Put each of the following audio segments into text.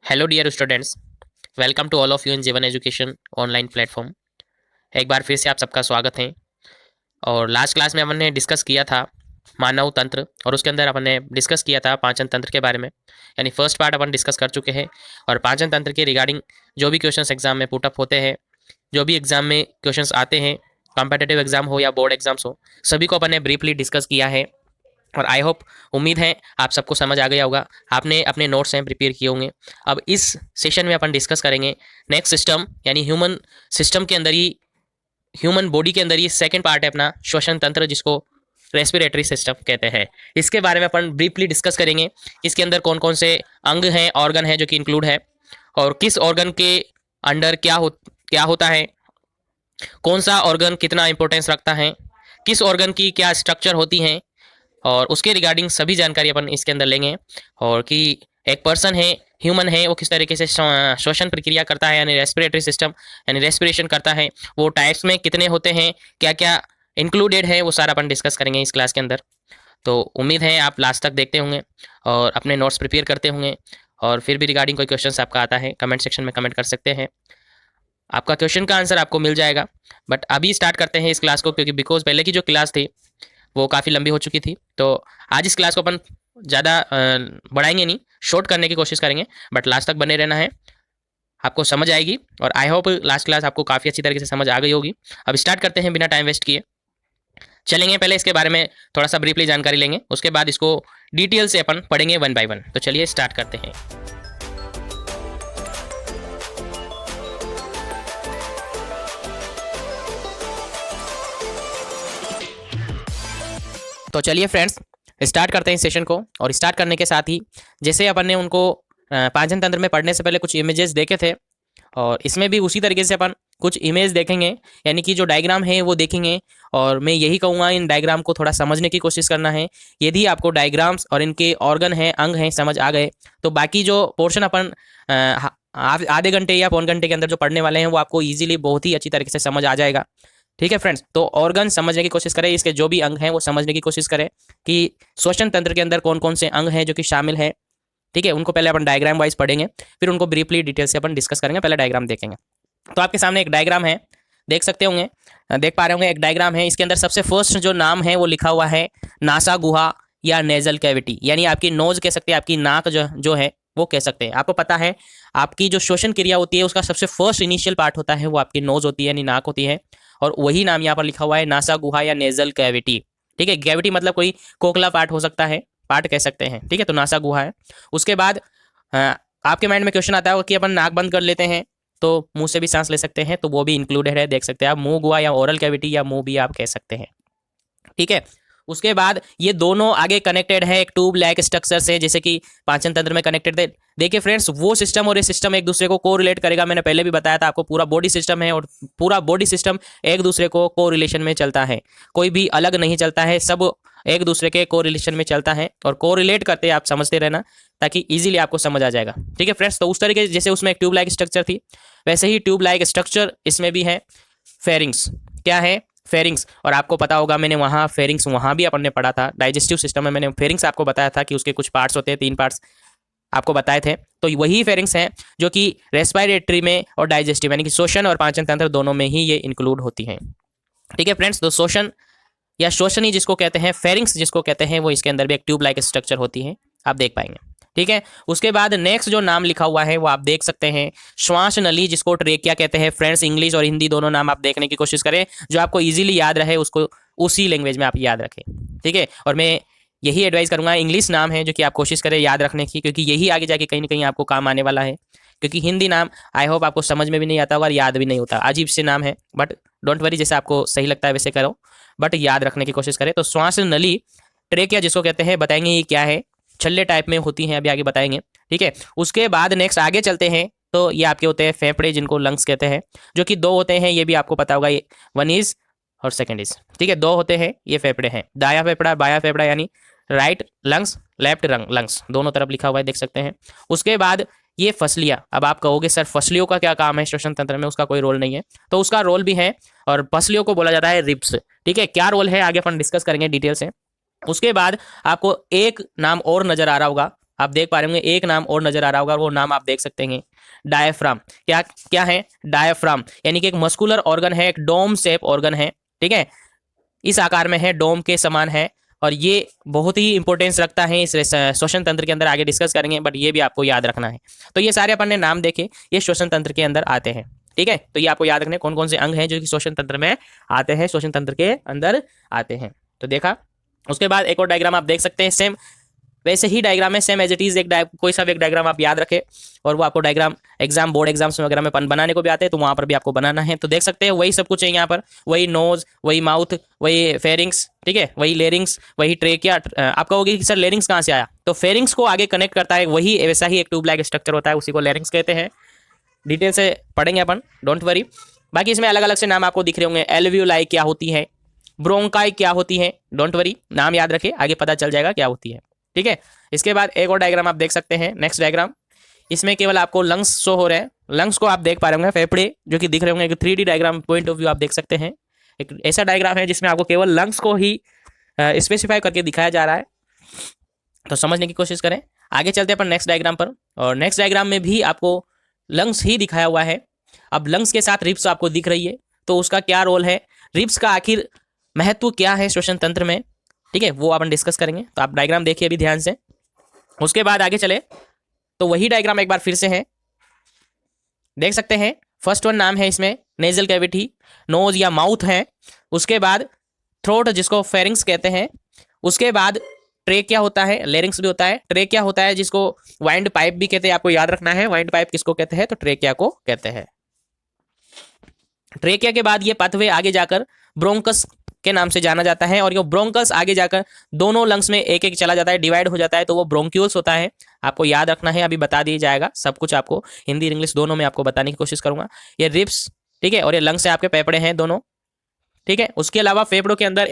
Hello dear students, welcome to all of you in Jeevan education online platform. एक बार फिर से आप सबका स्वागत है। और लास्ट क्लास में हमने डिस्कस किया था मानव तंत्र, और उसके अंदर हमने डिस्कस किया था पाचन तंत्र के बारे में। यानी फर्स्ट पार्ट अपन डिस्कस कर चुके हैं। और पाचन तंत्र के रिगार्डिंग जो भी क्वेश्चंस एग्जाम में पुटअप होते हैं, जो भी एग्जाम में क्वेश्चंस आते हैं, कॉम्पिटिटिव एग्जाम हो या बोर्ड एग्जाम्स हो, सभी को अपन ने ब्रीफली डिस्कस किया है। और आई होप, उम्मीद है आप सबको समझ आ गया होगा, आपने अपने नोट्स हैं प्रिपेयर किए होंगे। अब इस सेशन में अपन डिस्कस करेंगे नेक्स्ट सिस्टम, यानी ह्यूमन सिस्टम के अंदर ही, ह्यूमन बॉडी के अंदर ही सेकंड पार्ट है अपना श्वसन तंत्र, जिसको रेस्पिरेटरी सिस्टम कहते हैं। इसके बारे में अपन ब्रीफली डिस्कस करेंगे। इसके अंदर कौन कौन से अंग हैं, ऑर्गन है जो कि इंक्लूड है, और किस ऑर्गन के अंडर क्या होता है, कौन सा ऑर्गन कितना इंपॉर्टेंस रखता है, किस ऑर्गन की क्या स्ट्रक्चर होती है, और उसके रिगार्डिंग सभी जानकारी अपन इसके अंदर लेंगे। और कि एक पर्सन है, ह्यूमन है, वो किस तरीके से श्वसन प्रक्रिया करता है, यानी रेस्पिरेटरी सिस्टम, यानी रेस्पिरेशन करता है, वो टाइप्स में कितने होते हैं, क्या क्या इंक्लूडेड है, वो सारा अपन डिस्कस करेंगे इस क्लास के अंदर। तो उम्मीद है आप लास्ट तक देखते होंगे और अपने नोट्स प्रिपेयर करते होंगे। और फिर भी रिगार्डिंग कोई क्वेश्चन आपका आता है, कमेंट सेक्शन में कमेंट कर सकते हैं, आपका क्वेश्चन का आंसर आपको मिल जाएगा। बट अभी स्टार्ट करते हैं इस क्लास को, क्योंकि बिकॉज पहले की जो क्लास थी वो काफ़ी लंबी हो चुकी थी। तो आज इस क्लास को अपन ज़्यादा बढ़ाएंगे नहीं, शॉर्ट करने की कोशिश करेंगे। बट लास्ट तक बने रहना है, आपको समझ आएगी। और आई होप लास्ट क्लास आपको काफ़ी अच्छी तरीके से समझ आ गई होगी। अब स्टार्ट करते हैं बिना टाइम वेस्ट किए, चलेंगे। पहले इसके बारे में थोड़ा सा ब्रीफली जानकारी लेंगे, उसके बाद इसको डिटेल से अपन पढ़ेंगे वन बाय वन। तो चलिए स्टार्ट करते हैं। तो चलिए फ्रेंड्स, स्टार्ट करते हैं इस सेशन को। और स्टार्ट करने के साथ ही, जैसे अपन ने उनको पाचन तंत्र में पढ़ने से पहले कुछ इमेजेस देखे थे, और इसमें भी उसी तरीके से अपन कुछ इमेज देखेंगे, यानी कि जो डायग्राम है वो देखेंगे। और मैं यही कहूँगा, इन डायग्राम को थोड़ा समझने की कोशिश करना है। यदि आपको डायग्राम्स और इनके ऑर्गन हैं, अंग हैं, समझ आ गए, तो बाकी जो पोर्शन अपन आधे घंटे या पौन घंटे के अंदर जो पढ़ने वाले हैं, वो आपको ईजिली बहुत ही अच्छी तरीके से समझ आ जाएगा। ठीक है फ्रेंड्स, तो ऑर्गन समझने की कोशिश करें, इसके जो भी अंग हैं वो समझने की कोशिश करें कि श्वसन तंत्र के अंदर कौन कौन से अंग हैं जो कि शामिल है। ठीक है, उनको पहले अपन डायग्राम वाइज पढ़ेंगे, फिर उनको ब्रीफली डिटेल से अपन डिस्कस करेंगे। पहले डायग्राम देखेंगे। तो आपके सामने एक डायग्राम है, देख सकते होंगे, देख पा रहे होंगे, एक डायग्राम है। इसके अंदर सबसे फर्स्ट जो नाम है वो लिखा हुआ है नासा गुहा या नेजल कैविटी, यानी आपकी नोज कह सकते हैं, आपकी नाक जो है वो कह सकते हैं। आपको पता है, आपकी जो श्वसन क्रिया होती है उसका सबसे फर्स्ट इनिशियल पार्ट होता है वो आपकी नोज होती है, यानी नाक होती है। और वही नाम यहाँ पर लिखा हुआ है नासा गुहा या नेजल कैविटी। ठीक है, कैविटी मतलब कोई खोखला पार्ट हो सकता है, पार्ट कह सकते हैं। ठीक है, तो नासा गुहा है। उसके बाद आपके माइंड में क्वेश्चन आता है कि अपन नाक बंद कर लेते हैं तो मुंह से भी सांस ले सकते हैं, तो वो भी इंक्लूडेड है, देख सकते हैं आप, मुंह गुहा या ओरल कैविटी या मुंह भी आप कह सकते हैं। ठीक है, उसके बाद ये दोनों आगे कनेक्टेड है एक ट्यूब लाइक स्ट्रक्चर से, जैसे कि पाचन तंत्र में कनेक्टेड थे। देखिए फ्रेंड्स, वो सिस्टम और ये सिस्टम एक दूसरे को को रिलेट करेगा। मैंने पहले भी बताया था आपको, पूरा बॉडी सिस्टम है और पूरा बॉडी सिस्टम एक दूसरे को को रिलेशन में चलता है, कोई भी अलग नहीं चलता है, सब एक दूसरे के को रिलेशन में चलता है। और को रिलेट करते आप समझते रहना, ताकि इजीली आपको समझ आ जाएगा। ठीक है फ्रेंड्स, तो उस तरीके जैसे उसमें एक ट्यूब लाइक स्ट्रक्चर थी, वैसे ही ट्यूब लाइक स्ट्रक्चर इसमें भी है। फेरिंग्स क्या है? फेरिंग्स। और आपको पता होगा, मैंने वहाँ फेरिंग्स वहाँ भी अपन ने पढ़ा था, डाइजेस्टिव सिस्टम में मैंने फेरिंग्स आपको बताया था कि उसके कुछ पार्ट्स होते हैं, 3 पार्ट्स आपको बताए थे। तो वही फेरिंग्स हैं जो कि रेस्पिरेटरी में और डाइजेस्टिव, यानी कि श्वसन और पाचन तंत्र दोनों में ही ये इंक्लूड होती हैं। ठीक है फ्रेंड्स, तो श्वसन या श्वसनी जिसको कहते हैं, फेरिंग्स जिसको कहते हैं, वो इसके अंदर भी एक ट्यूब लाइक स्ट्रक्चर होती है, आप देख पाएंगे। ठीक है, उसके बाद नेक्स्ट जो नाम लिखा हुआ है वो आप देख सकते हैं, श्वास नली जिसको ट्रेकिया कहते हैं। फ्रेंड्स, इंग्लिश और हिंदी दोनों नाम आप देखने की कोशिश करें, जो आपको इजीली याद रहे उसको उसी लैंग्वेज में आप याद रखें। ठीक है, और मैं यही एडवाइस करूंगा, इंग्लिश नाम है जो कि आप कोशिश करें याद रखने की, क्योंकि यही आगे जाके कहीं ना कहीं आपको काम आने वाला है। क्योंकि हिंदी नाम आई होप आपको समझ में भी नहीं आता होगा और याद भी नहीं होता, अजीब से नाम है। बट डोंट वरी, जैसे आपको सही लगता है वैसे करो, बट याद रखने की कोशिश करें। तो श्वास नली ट्रेकिया जिसको कहते हैं, बताएंगे ये क्या है, छल्ले टाइप में होती हैं, अभी आगे बताएंगे। ठीक है, उसके बाद नेक्स्ट आगे चलते हैं, तो ये आपके होते हैं फेफड़े, जिनको लंग्स कहते हैं, जो कि 2 होते हैं, ये भी आपको पता होगा, ये 1 इज और 2 इज। ठीक है, 2 होते हैं, ये फेफड़े हैं, दाया फेफड़ा बाया फेफड़ा, यानी राइट लंग्स लेफ्ट लंग्स, दोनों तरफ लिखा हुआ है, देख सकते हैं। उसके बाद ये फसलियाँ, अब आप कहोगे सर फसलियों का क्या काम है श्वसन तंत्र में, उसका कोई रोल नहीं है, तो उसका रोल भी है, और फसलियों को बोला जाता है रिब्स। ठीक है, क्या रोल है आगे अपन डिस्कस करेंगे डिटेल से। उसके बाद आपको एक नाम और नजर आ रहा होगा, आप देख पा रहे होंगे, एक नाम और नजर आ रहा होगा, वो नाम आप देख सकते हैं, डायफ्राम। क्या क्या है? डायफ्राम यानी कि एक मस्कुलर ऑर्गन है, एक डोम शेप ऑर्गन है, ठीक है, इस आकार में है, डोम के समान है, और ये बहुत ही इंपॉर्टेंस रखता है इस श्वसन तंत्र के अंदर। आगे डिस्कस करेंगे, बट ये भी आपको याद रखना है। तो ये सारे अपन ने नाम देखे, ये श्वसन तंत्र के अंदर आते हैं, ठीक है। तो ये आपको याद रखने कौन कौन से अंग हैं जो कि श्वसन तंत्र में आते हैं, श्वसन तंत्र के अंदर आते हैं। तो देखा, उसके बाद एक और डायग्राम आप देख सकते हैं, सेम वैसे ही डायग्राम है, सेम एज इट इज। कोई सा भी एक डायग्राम आप याद रखें, और वो आपको डायग्राम एग्जाम, बोर्ड एग्जाम्स वगैरह में बनाने को भी आते हैं, तो वहां पर भी आपको बनाना है। तो देख सकते हैं वही सब कुछ है यहाँ पर, वही नोज, वही माउथ, वही फेरिंग्स, ठीक है, वही लेरिंग्स, वही ट्रेकिया। आप कहोगे कि सर लेरिंग्स कहाँ से आया? तो फेरिंग्स को आगे कनेक्ट करता है, वही वैसा ही एक ट्यूब लाइक स्ट्रक्चर होता है, उसी को लेरिंग्स कहते हैं। डिटेल से पढ़ेंगे अपन, डोंट वरी। बाकी इसमें अलग अलग से नाम आपको दिख रहे होंगे, एल्वियोलाई क्या होती है, ब्रोंकाई क्या होती है, डोंट वरी, नाम याद रखें, आगे पता चल जाएगा क्या होती है, ठीक है। इसके बाद एक और डायग्राम आप देख सकते हैं, नेक्स्ट डायग्राम। इसमें केवल आपको लंग्स शो हो रहे हैं, लंग्स को आप देख पा रहे होंगे, फेफड़े जो कि दिख रहे होंगे, एक 3D diagram point of view आप देख सकते हैं। एक ऐसा डायग्राम है जिसमें आपको केवल लंग्स को ही स्पेसिफाई करके दिखाया जा रहा है, तो समझने की कोशिश करें। आगे चलते हैं अपन नेक्स्ट डायग्राम पर, और नेक्स्ट डायग्राम में भी आपको लंग्स ही दिखाया हुआ है। अब लंग्स के साथ रिब्स आपको दिख रही है, तो उसका क्या रोल है, रिब्स का आखिर महत्व क्या है श्वसन तंत्र में, ठीक है, वो अपन डिस्कस करेंगे। तो आप डायग्राम देखिए अभी ध्यान से। उसके बाद आगे चले तो वही डायग्राम एक बार फिर से है, देख सकते हैं। फर्स्ट वन नाम है इसमें नेजल कैविटी, नोज या माउथ है। उसके बाद थ्रोट जिसको फेरिंग्स कहते हैं। उसके बाद ट्रेकिया होता है, लेरिंग्स भी होता है, ट्रेकिया होता है जिसको वाइंड पाइप भी कहते हैं, आपको याद रखना है वाइंड पाइप किसको कहते हैं, तो ट्रेकिया को कहते हैं। ट्रेकिया के बाद ये पाथवे आगे जाकर ब्रोंकस के नाम से जाना जाता है, और ये ब्रोंकस आगे जाकर दोनों लंग्स में एक एक चला जाता है, डिवाइड हो जाता है, तो वो ब्रोंक्यूल्स होता है। आपको याद रखना है, अभी बता दिया जाएगा सब कुछ, आपको हिंदी इंग्लिश दोनों में आपको बताने की कोशिश करूंगा। ये रिब्स, ठीक है, और ये लंग्स से आपके फेफड़े हैं दोनों, ठीक है। उसके अलावा फेफड़ों के अंदर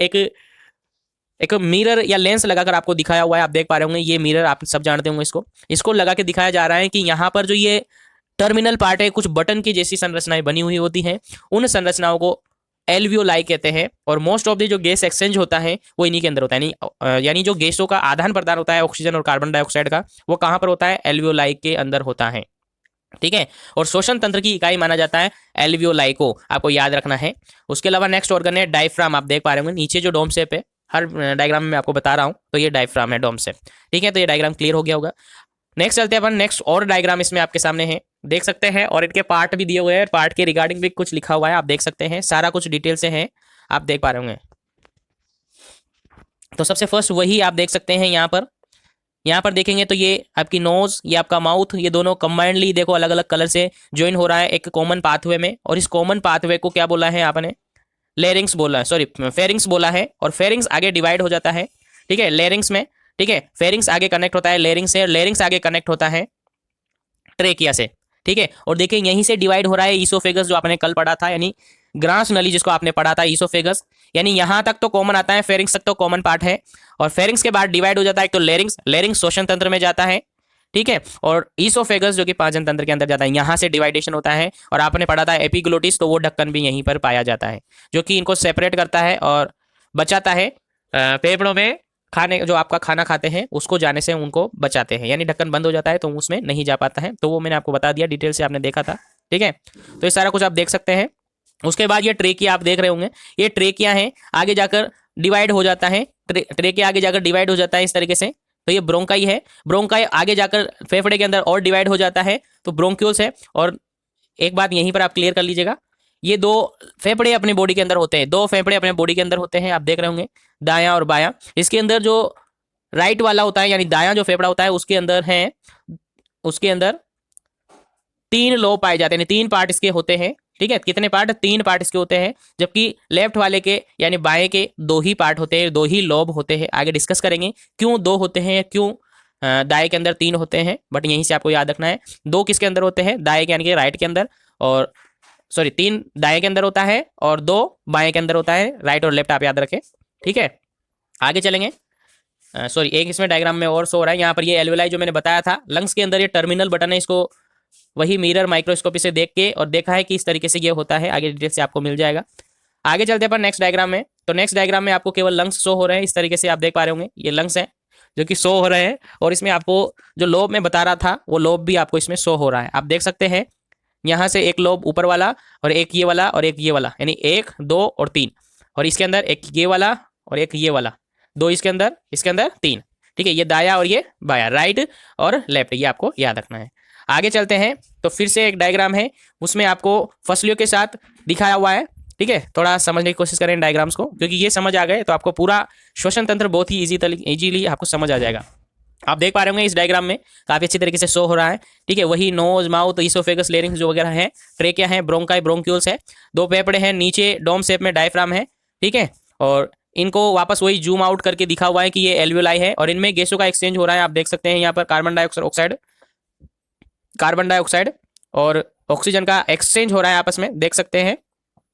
एक मिरर या लेंस लगाकर आपको दिखाया हुआ है, आप देख पा रहे होंगे, ये मिरर आप सब जानते होंगे, इसको लगा के दिखाया जा रहा है कि यहाँ पर जो ये टर्मिनल पार्ट है, कुछ बटन की जैसी संरचनाएं बनी हुई होती हैं, उन संरचनाओं को एल्वियोलाई कहते हैं। और मोस्ट ऑफ द जो गैस एक्सचेंज होता है वो इन्हीं के अंदर होता है, यानी जो गैसों का आदान प्रदान होता है ऑक्सीजन और कार्बन डाइऑक्साइड का, वो कहाँ पर होता है, एल्वियोलाई के अंदर होता है, ठीक है। और श्वसन तंत्र की इकाई माना जाता है एल्वियोलाई को, आपको याद रखना है। उसके अलावा नेक्स्ट ऑर्गन है डायफ्राम, आप देख पा रहे होंगे नीचे जो डोम शेप है, हर डायग्राम में मैं आपको बता रहा हूँ, तो ये डायफ्राम है, डोम शेप, ठीक है। तो ये डायग्राम क्लियर हो गया होगा। नेक्स्ट चलते हैं अपन, नेक्स्ट और डायग्राम इसमें आपके सामने है, देख सकते हैं, और इनके पार्ट भी दिए हुए हैं, पार्ट के रिगार्डिंग भी कुछ लिखा हुआ है, आप देख सकते हैं, सारा कुछ डिटेल से है, आप देख पा रहे होंगे। तो सबसे फर्स्ट वही आप देख सकते हैं यहाँ पर देखेंगे तो ये आपकी नोज, ये आपका माउथ, ये दोनों कंबाइंडली देखो अलग अलग कलर से ज्वाइन हो रहा है एक कॉमन पाथवे में, और इस कॉमन पाथवे को क्या बोला है आपने, लेरिंग्स बोला है, सॉरी फेरिंग्स बोला है। और फेरिंग्स आगे डिवाइड हो जाता है, ठीक है, लेरिंग्स में, ठीक है, फेरिंग्स आगे कनेक्ट होता है लेरिंग्स से, और लेरिंग्स आगे कनेक्ट होता है ट्रेकिया से, ठीक है। और देखिए यहीं से डिवाइड हो रहा है ईसोफेगस, जो आपने कल पढ़ा था, यानी ग्रास नली जिसको आपने पढ़ा था, ईसोफेगस, यानी यहां तक तो कॉमन आता है, फेरिंग्स तक तो कॉमन पार्ट है, और फेरिंग्स के बाद डिवाइड हो जाता है एक तो लेरिंग्स, लेरिंग्स श्वसन तंत्र में जाता है, ठीक है, और ईसोफेगस जो कि पाचन तंत्र के अंदर जाता है, यहाँ से डिवाइडेशन होता है। और आपने पढ़ा था एपिग्लोटिस, तो वो ढक्कन भी यहीं पर पाया जाता है, जो कि इनको सेपरेट करता है और बचाता है फेफड़ों में खाने, जो आपका खाना खाते हैं उसको जाने से उनको बचाते हैं, यानी ढक्कन बंद हो जाता है तो उसमें नहीं जा पाता है, तो वो मैंने आपको बता दिया, डिटेल से आपने देखा था, ठीक है। तो ये सारा कुछ आप देख सकते हैं। उसके बाद ये ट्रेकिया आप देख रहे होंगे, ये ट्रेकिया है, आगे जाकर डिवाइड हो जाता है, ट्रेकिया आगे जाकर डिवाइड हो जाता है इस तरीके से, तो ये ब्रोंकाई है, ब्रोंकाई आगे जाकर फेफड़े के अंदर और डिवाइड हो जाता है, तो ब्रोंक्यूल्स है। और एक बात यहीं पर आप क्लियर कर लीजिएगा, ये दो फेफड़े अपने बॉडी के अंदर होते हैं, दो फेफड़े अपने बॉडी के अंदर होते हैं, आप देख रहे होंगे, दायां और बायां। इसके अंदर जो राइट वाला होता है, यानी दायां जो फेफड़ा होता है, उसके अंदर 3 लोब पाए जाते हैं, 3 पार्ट इसके होते हैं, ठीक है। कितने पार्ट, 3 पार्ट इसके होते हैं, जबकि लेफ्ट वाले के यानी बाएं के 2 ही पार्ट होते हैं, 2 ही लोब होते हैं। आगे डिस्कस करेंगे क्यों 2 होते हैं, क्यों दाएं के अंदर 3 होते हैं, बट यहीं से आपको याद रखना है 2 किसके अंदर होते हैं, दाएं के यानी कि राइट के अंदर, और सॉरी 3 दाएं के अंदर होता है और 2 बाएं के अंदर होता है, राइट और लेफ्ट आप याद रखें, ठीक है। आगे चलेंगे, सॉरी एक इसमें डायग्राम में और शो हो रहा है, यहाँ पर ये एल्वेलाई जो मैंने बताया था, लंग्स के अंदर ये टर्मिनल बटन है, इसको वही मिरर माइक्रोस्कोपी से देख के और देखा है कि इस तरीके से ये होता है, आगे डिटेल से आपको मिल जाएगा। आगे चलते हैं पर नेक्स्ट डायग्राम में, तो नेक्स्ट डायग्राम में आपको केवल लंग्स शो हो रहे हैं, इस तरीके से आप देख पा रहे होंगे, ये लंग्स है, जो कि शो हो रहे हैं, और इसमें आपको जो लोब में बता रहा था वो लोब भी आपको इसमें शो हो रहा है। आप देख सकते हैं यहाँ से एक लोब ऊपर वाला और एक ये वाला और एक ये वाला, यानी 1 2 और 3, और इसके अंदर एक ये वाला और एक ये वाला, दो इसके अंदर 3। ठीक है, ये दाया और ये बाया, राइट और लेफ्ट, ये आपको याद रखना है। आगे चलते हैं तो फिर से एक डायग्राम है, उसमें आपको फसलियों के साथ दिखाया हुआ है। ठीक है, थोड़ा समझने की कोशिश करें डायग्राम्स को, क्योंकि ये समझ आ गए तो आपको पूरा श्वसन तंत्र बहुत ही इजीली आपको समझ आ जाएगा। आप देख पा रहे होंगे इस डायग्राम में काफी अच्छी तरीके से शो हो रहा है। ठीक है, वही नोज, माउथ, इसोफेगस, लेरिंग्स जो वगैरह है, ट्रेकिया है, ब्रोंकाई, ब्रोंक्यूल्स है, दो फेफड़े हैं, नीचे डोम शेप में डायफ्राम है। ठीक है, और इनको वापस वही जूम आउट करके दिखा हुआ है कि ये एल्वियोलाई है, और इनमें गैसों का एक्सचेंज हो रहा है। आप देख सकते हैं यहाँ पर कार्बन डाइऑक्साइड और ऑक्सीजन का एक्सचेंज हो रहा है आपस में, देख सकते हैं।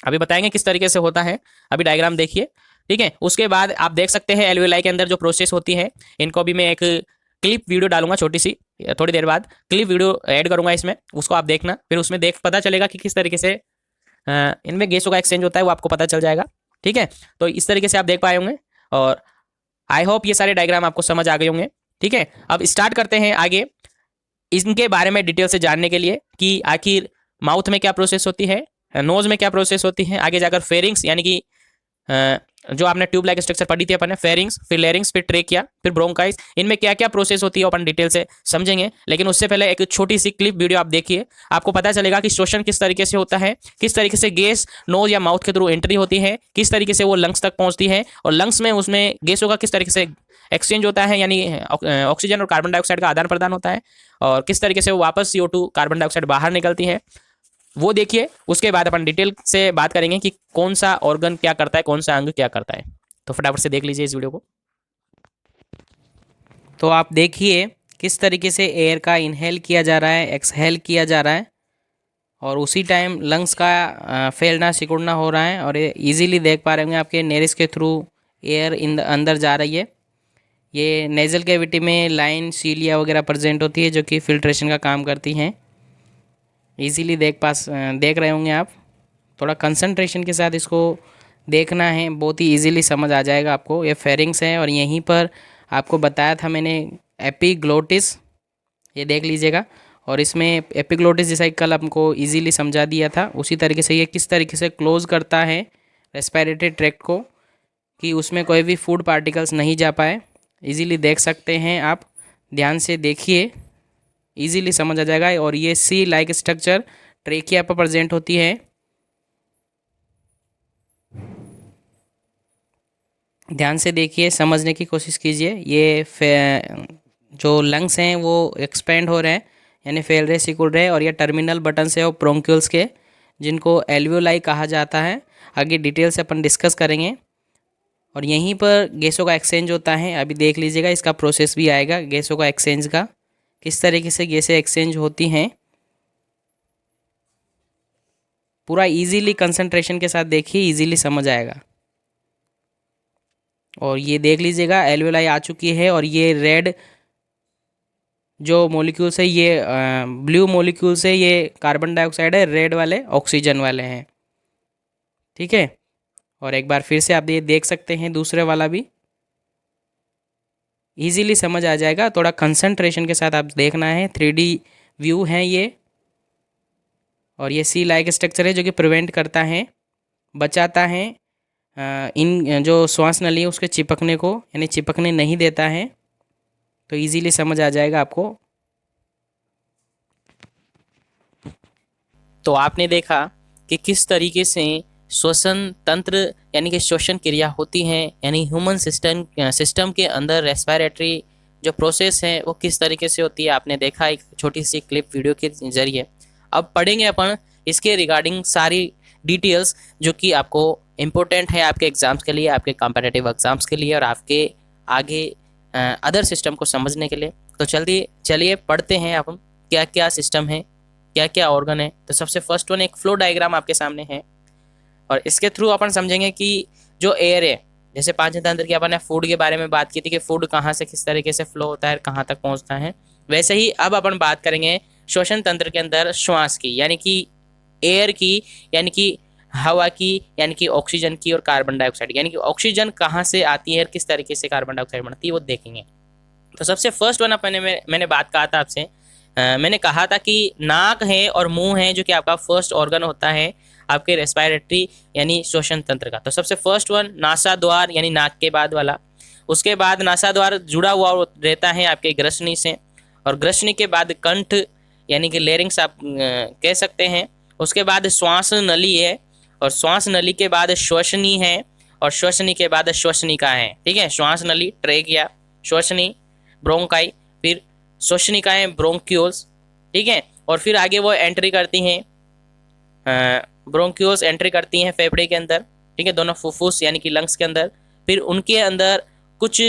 अभी बताएंगे किस तरीके से होता है, अभी डायग्राम देखिए। ठीक है, उसके बाद आप देख सकते हैं एल्वियोलाई के अंदर जो प्रोसेस होती है, इनको भी मैं एक क्लिप वीडियो डालूंगा छोटी सी, थोड़ी देर बाद क्लिप वीडियो ऐड करूंगा इसमें, उसको आप देखना, फिर उसमें पता चलेगा कि किस तरीके से इनमें गैसों का एक्सचेंज होता है, वो आपको पता चल जाएगा। ठीक है, तो इस तरीके से आप देख पाए होंगे, और आई होप ये सारे डायग्राम आपको समझ आ गए होंगे। ठीक है, अब स्टार्ट करते हैं आगे इनके बारे में डिटेल से जानने के लिए कि आखिर माउथ में क्या प्रोसेस होती है, नोज में क्या प्रोसेस होती है, आगे जाकर फेरिंग्स यानी कि जो आपने ट्यूब लाइक स्ट्रक्चर पढ़ी थी अपन ने, फेरिंग्स, फिर लेरिंग्स, फिर ट्रेकिया, फिर ब्रोंकाइस, इनमें क्या क्या प्रोसेस होती है अपन डिटेल से समझेंगे। लेकिन उससे पहले एक छोटी सी क्लिप वीडियो आप देखिए, आपको पता चलेगा कि श्वसन किस तरीके से होता है, किस तरीके से गैस नोज या माउथ के थ्रू एंट्री होती है, किस तरीके से वो लंग्स तक पहुंचती है, और लंग्स में उसमें गैसों का किस तरीके से एक्सचेंज होता है, यानी ऑक्सीजन और कार्बन डाइऑक्साइड का आदान प्रदान होता है, और किस तरीके से वो वापस CO2 कार्बन डाइऑक्साइड बाहर निकलती है, वो देखिए। उसके बाद अपन डिटेल से बात करेंगे कि कौन सा ऑर्गन क्या करता है, कौन सा अंग क्या करता है। तो फटाफट से देख लीजिए इस वीडियो को। तो आप देखिए किस तरीके से एयर का इनहेल किया जा रहा है, एक्सहेल किया जा रहा है, और उसी टाइम लंग्स का फैलना सिकुड़ना हो रहा है, और ये ईजिली देख पा रहे होंगे आपके नेरिस के थ्रू एयर अंदर जा रही है। ये नेजल कैविटी में लाइन, सीलिया वगैरह प्रेजेंट होती है जो कि फिल्ट्रेशन का काम करती हैं। इजीली देख रहे होंगे आप, थोड़ा कंसंट्रेशन के साथ इसको देखना है, बहुत ही इजीली समझ आ जाएगा आपको। ये फेरिंग्स है, और यहीं पर आपको बताया था मैंने एपिग्लोटिस, ये देख लीजिएगा। और इसमें एपिग्लोटिस जैसा कि कल आपको इजीली समझा दिया था, उसी तरीके से ये किस तरीके से क्लोज करता है रेस्पिरेटरी ट्रैक्ट को, कि उसमें कोई भी फूड पार्टिकल्स नहीं जा पाए। इजीली देख सकते हैं आप, ध्यान से देखिए, इजीली समझ आ जाएगा। और ये सी लाइक स्ट्रक्चर ट्रेकिया पर प्रेजेंट होती है। ध्यान से देखिए, समझने की कोशिश कीजिए। ये जो लंग्स हैं वो एक्सपेंड हो रहे हैं, यानी फैल रहे, सिकुड़ रहे, और ये टर्मिनल बटन्स है वो ब्रोंक्यूल्स के, जिनको एल्वियोलाई कहा जाता है। आगे डिटेल से अपन डिस्कस करेंगे। और यहीं पर गैसों का एक्सचेंज होता है, अभी देख लीजिएगा, इसका प्रोसेस भी आएगा गैसों का एक्सचेंज का, किस तरीके से गैसें एक्सचेंज होती हैं। पूरा इजीली कंसंट्रेशन के साथ देखिए, इजीली समझ आएगा। और ये देख लीजिएगा एल्वियोलाई आ चुकी है, और ये रेड जो मॉलिक्यूल्स है, ये ब्लू मॉलिक्यूल्स है, ये कार्बन डाइऑक्साइड है, रेड वाले ऑक्सीजन वाले हैं। ठीक है, और एक बार फिर से आप ये देख सकते हैं दूसरे वाला भी, इजीली समझ आ जाएगा। थोड़ा कंसंट्रेशन के साथ आप देखना है, 3D व्यू है ये। और ये सी लाइक स्ट्रक्चर है जो कि प्रिवेंट करता है, बचाता है इन जो श्वास नली है उसके चिपकने को, यानी चिपकने नहीं देता है। तो इजीली समझ आ जाएगा आपको। तो आपने देखा कि किस तरीके से श्वसन तंत्र यानी कि श्वसन क्रिया होती है, यानी ह्यूमन सिस्टम के अंदर रेस्पिरेटरी जो प्रोसेस है वो किस तरीके से होती है, आपने देखा एक छोटी सी क्लिप वीडियो के जरिए। अब पढ़ेंगे अपन इसके रिगार्डिंग सारी डिटेल्स जो कि आपको इम्पोर्टेंट है आपके एग्जाम्स के लिए, आपके कॉम्पिटिटिव एग्जाम्स के लिए, और आपके आगे अदर सिस्टम को समझने के लिए। तो चलिए पढ़ते हैं अपन क्या क्या सिस्टम है, क्या क्या ऑर्गन है। तो सबसे फर्स्ट वन एक फ्लो डायग्राम आपके सामने है, और इसके थ्रू अपन समझेंगे कि जो एयर है, जैसे पाचन तंत्र की अपन ने फूड के बारे में बात की थी कि फूड कहाँ से किस तरीके से फ्लो होता है, कहाँ तक पहुँचता है, वैसे ही अब अपन बात करेंगे श्वसन तंत्र के अंदर श्वास की, यानी कि एयर की, यानी कि हवा की, यानी कि ऑक्सीजन की और कार्बन डाइऑक्साइड, यानी कि ऑक्सीजन कहाँ से आती है और किस तरीके से कार्बन डाइऑक्साइड बनती है वो देखेंगे। तो सबसे फर्स्ट वन मैंने बात कहा था आपसे, मैंने कहा था कि नाक है और मुंह है जो कि आपका फर्स्ट ऑर्गन होता है आपके रेस्पिरेटरी यानी श्वसन तंत्र का। तो सबसे फर्स्ट वन नासा द्वार यानी नाक के बाद वाला, उसके बाद नासा द्वार जुड़ा हुआ रहता है आपके ग्रसनी से, और ग्रसनी के बाद कंठ यानी कि लेरिंग्स आप कह सकते हैं। उसके बाद श्वास नली है, और श्वास नली के बाद श्वसनी है, और श्वसनी के बाद श्वसनिका है। ठीक है, श्वास नली ट्रेकिया, श्वसनी ब्रोंकाई, फिर श्वसनिकाएं ब्रोंक्यूल्स। ठीक है, और फिर आगे वो एंट्री करती हैं, ब्रोंक्यूल्स एंट्री करती हैं फेफड़े के अंदर। ठीक है, दोनों फुफ्फुस यानी कि लंग्स के अंदर। फिर उनके अंदर कुछ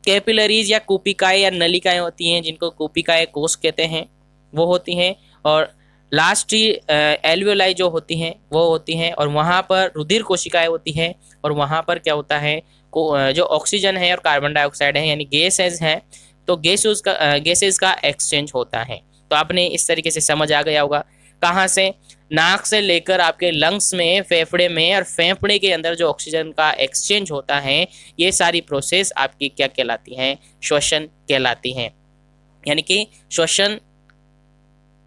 कैपिलरीज या कूपिकाएं या नलिकाएं होती हैं जिनको कूपिकाएं कोष कहते हैं, वो होती हैं। और लास्ट एल्वियोलाई जो होती हैं वो होती हैं, और वहाँ पर रुधिर कोशिकाएं होती हैं, और वहाँ पर क्या होता है जो ऑक्सीजन है और कार्बन डाइऑक्साइड है यानी गैसेज हैं, तो गैसेज का एक्सचेंज होता है। तो आपने इस तरीके से समझ आ गया होगा कहाँ से, नाक से लेकर आपके लंग्स में, फेफड़े में, और फेफड़े के अंदर जो ऑक्सीजन का एक्सचेंज होता है, ये सारी प्रोसेस आपकी क्या कहलाती हैं, श्वसन कहलाती हैं। यानी कि श्वसन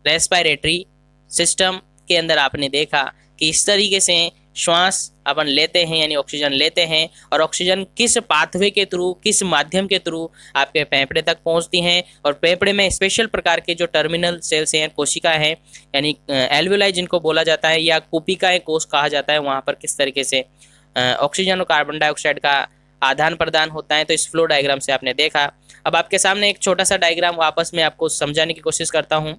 रेस्पिरेटरी सिस्टम के अंदर आपने देखा कि इस तरीके से श्वास अपन लेते हैं यानी ऑक्सीजन लेते हैं, और ऑक्सीजन किस पाथवे के थ्रू, किस माध्यम के थ्रू आपके फेफड़े तक पहुंचती हैं, और फेफड़े में स्पेशल प्रकार के जो टर्मिनल सेल्स हैं, कोशिका हैं यानी एल्वियोलाई जिनको बोला जाता है, या कूपिकाएं कोष कहा जाता है, वहाँ पर किस तरीके से ऑक्सीजन और कार्बन डाइऑक्साइड का आदान प्रदान होता है। तो इस फ्लो डायग्राम से आपने देखा। अब आपके सामने एक छोटा सा डायग्राम वापस मैं आपको समझाने की कोशिश करता हूँ।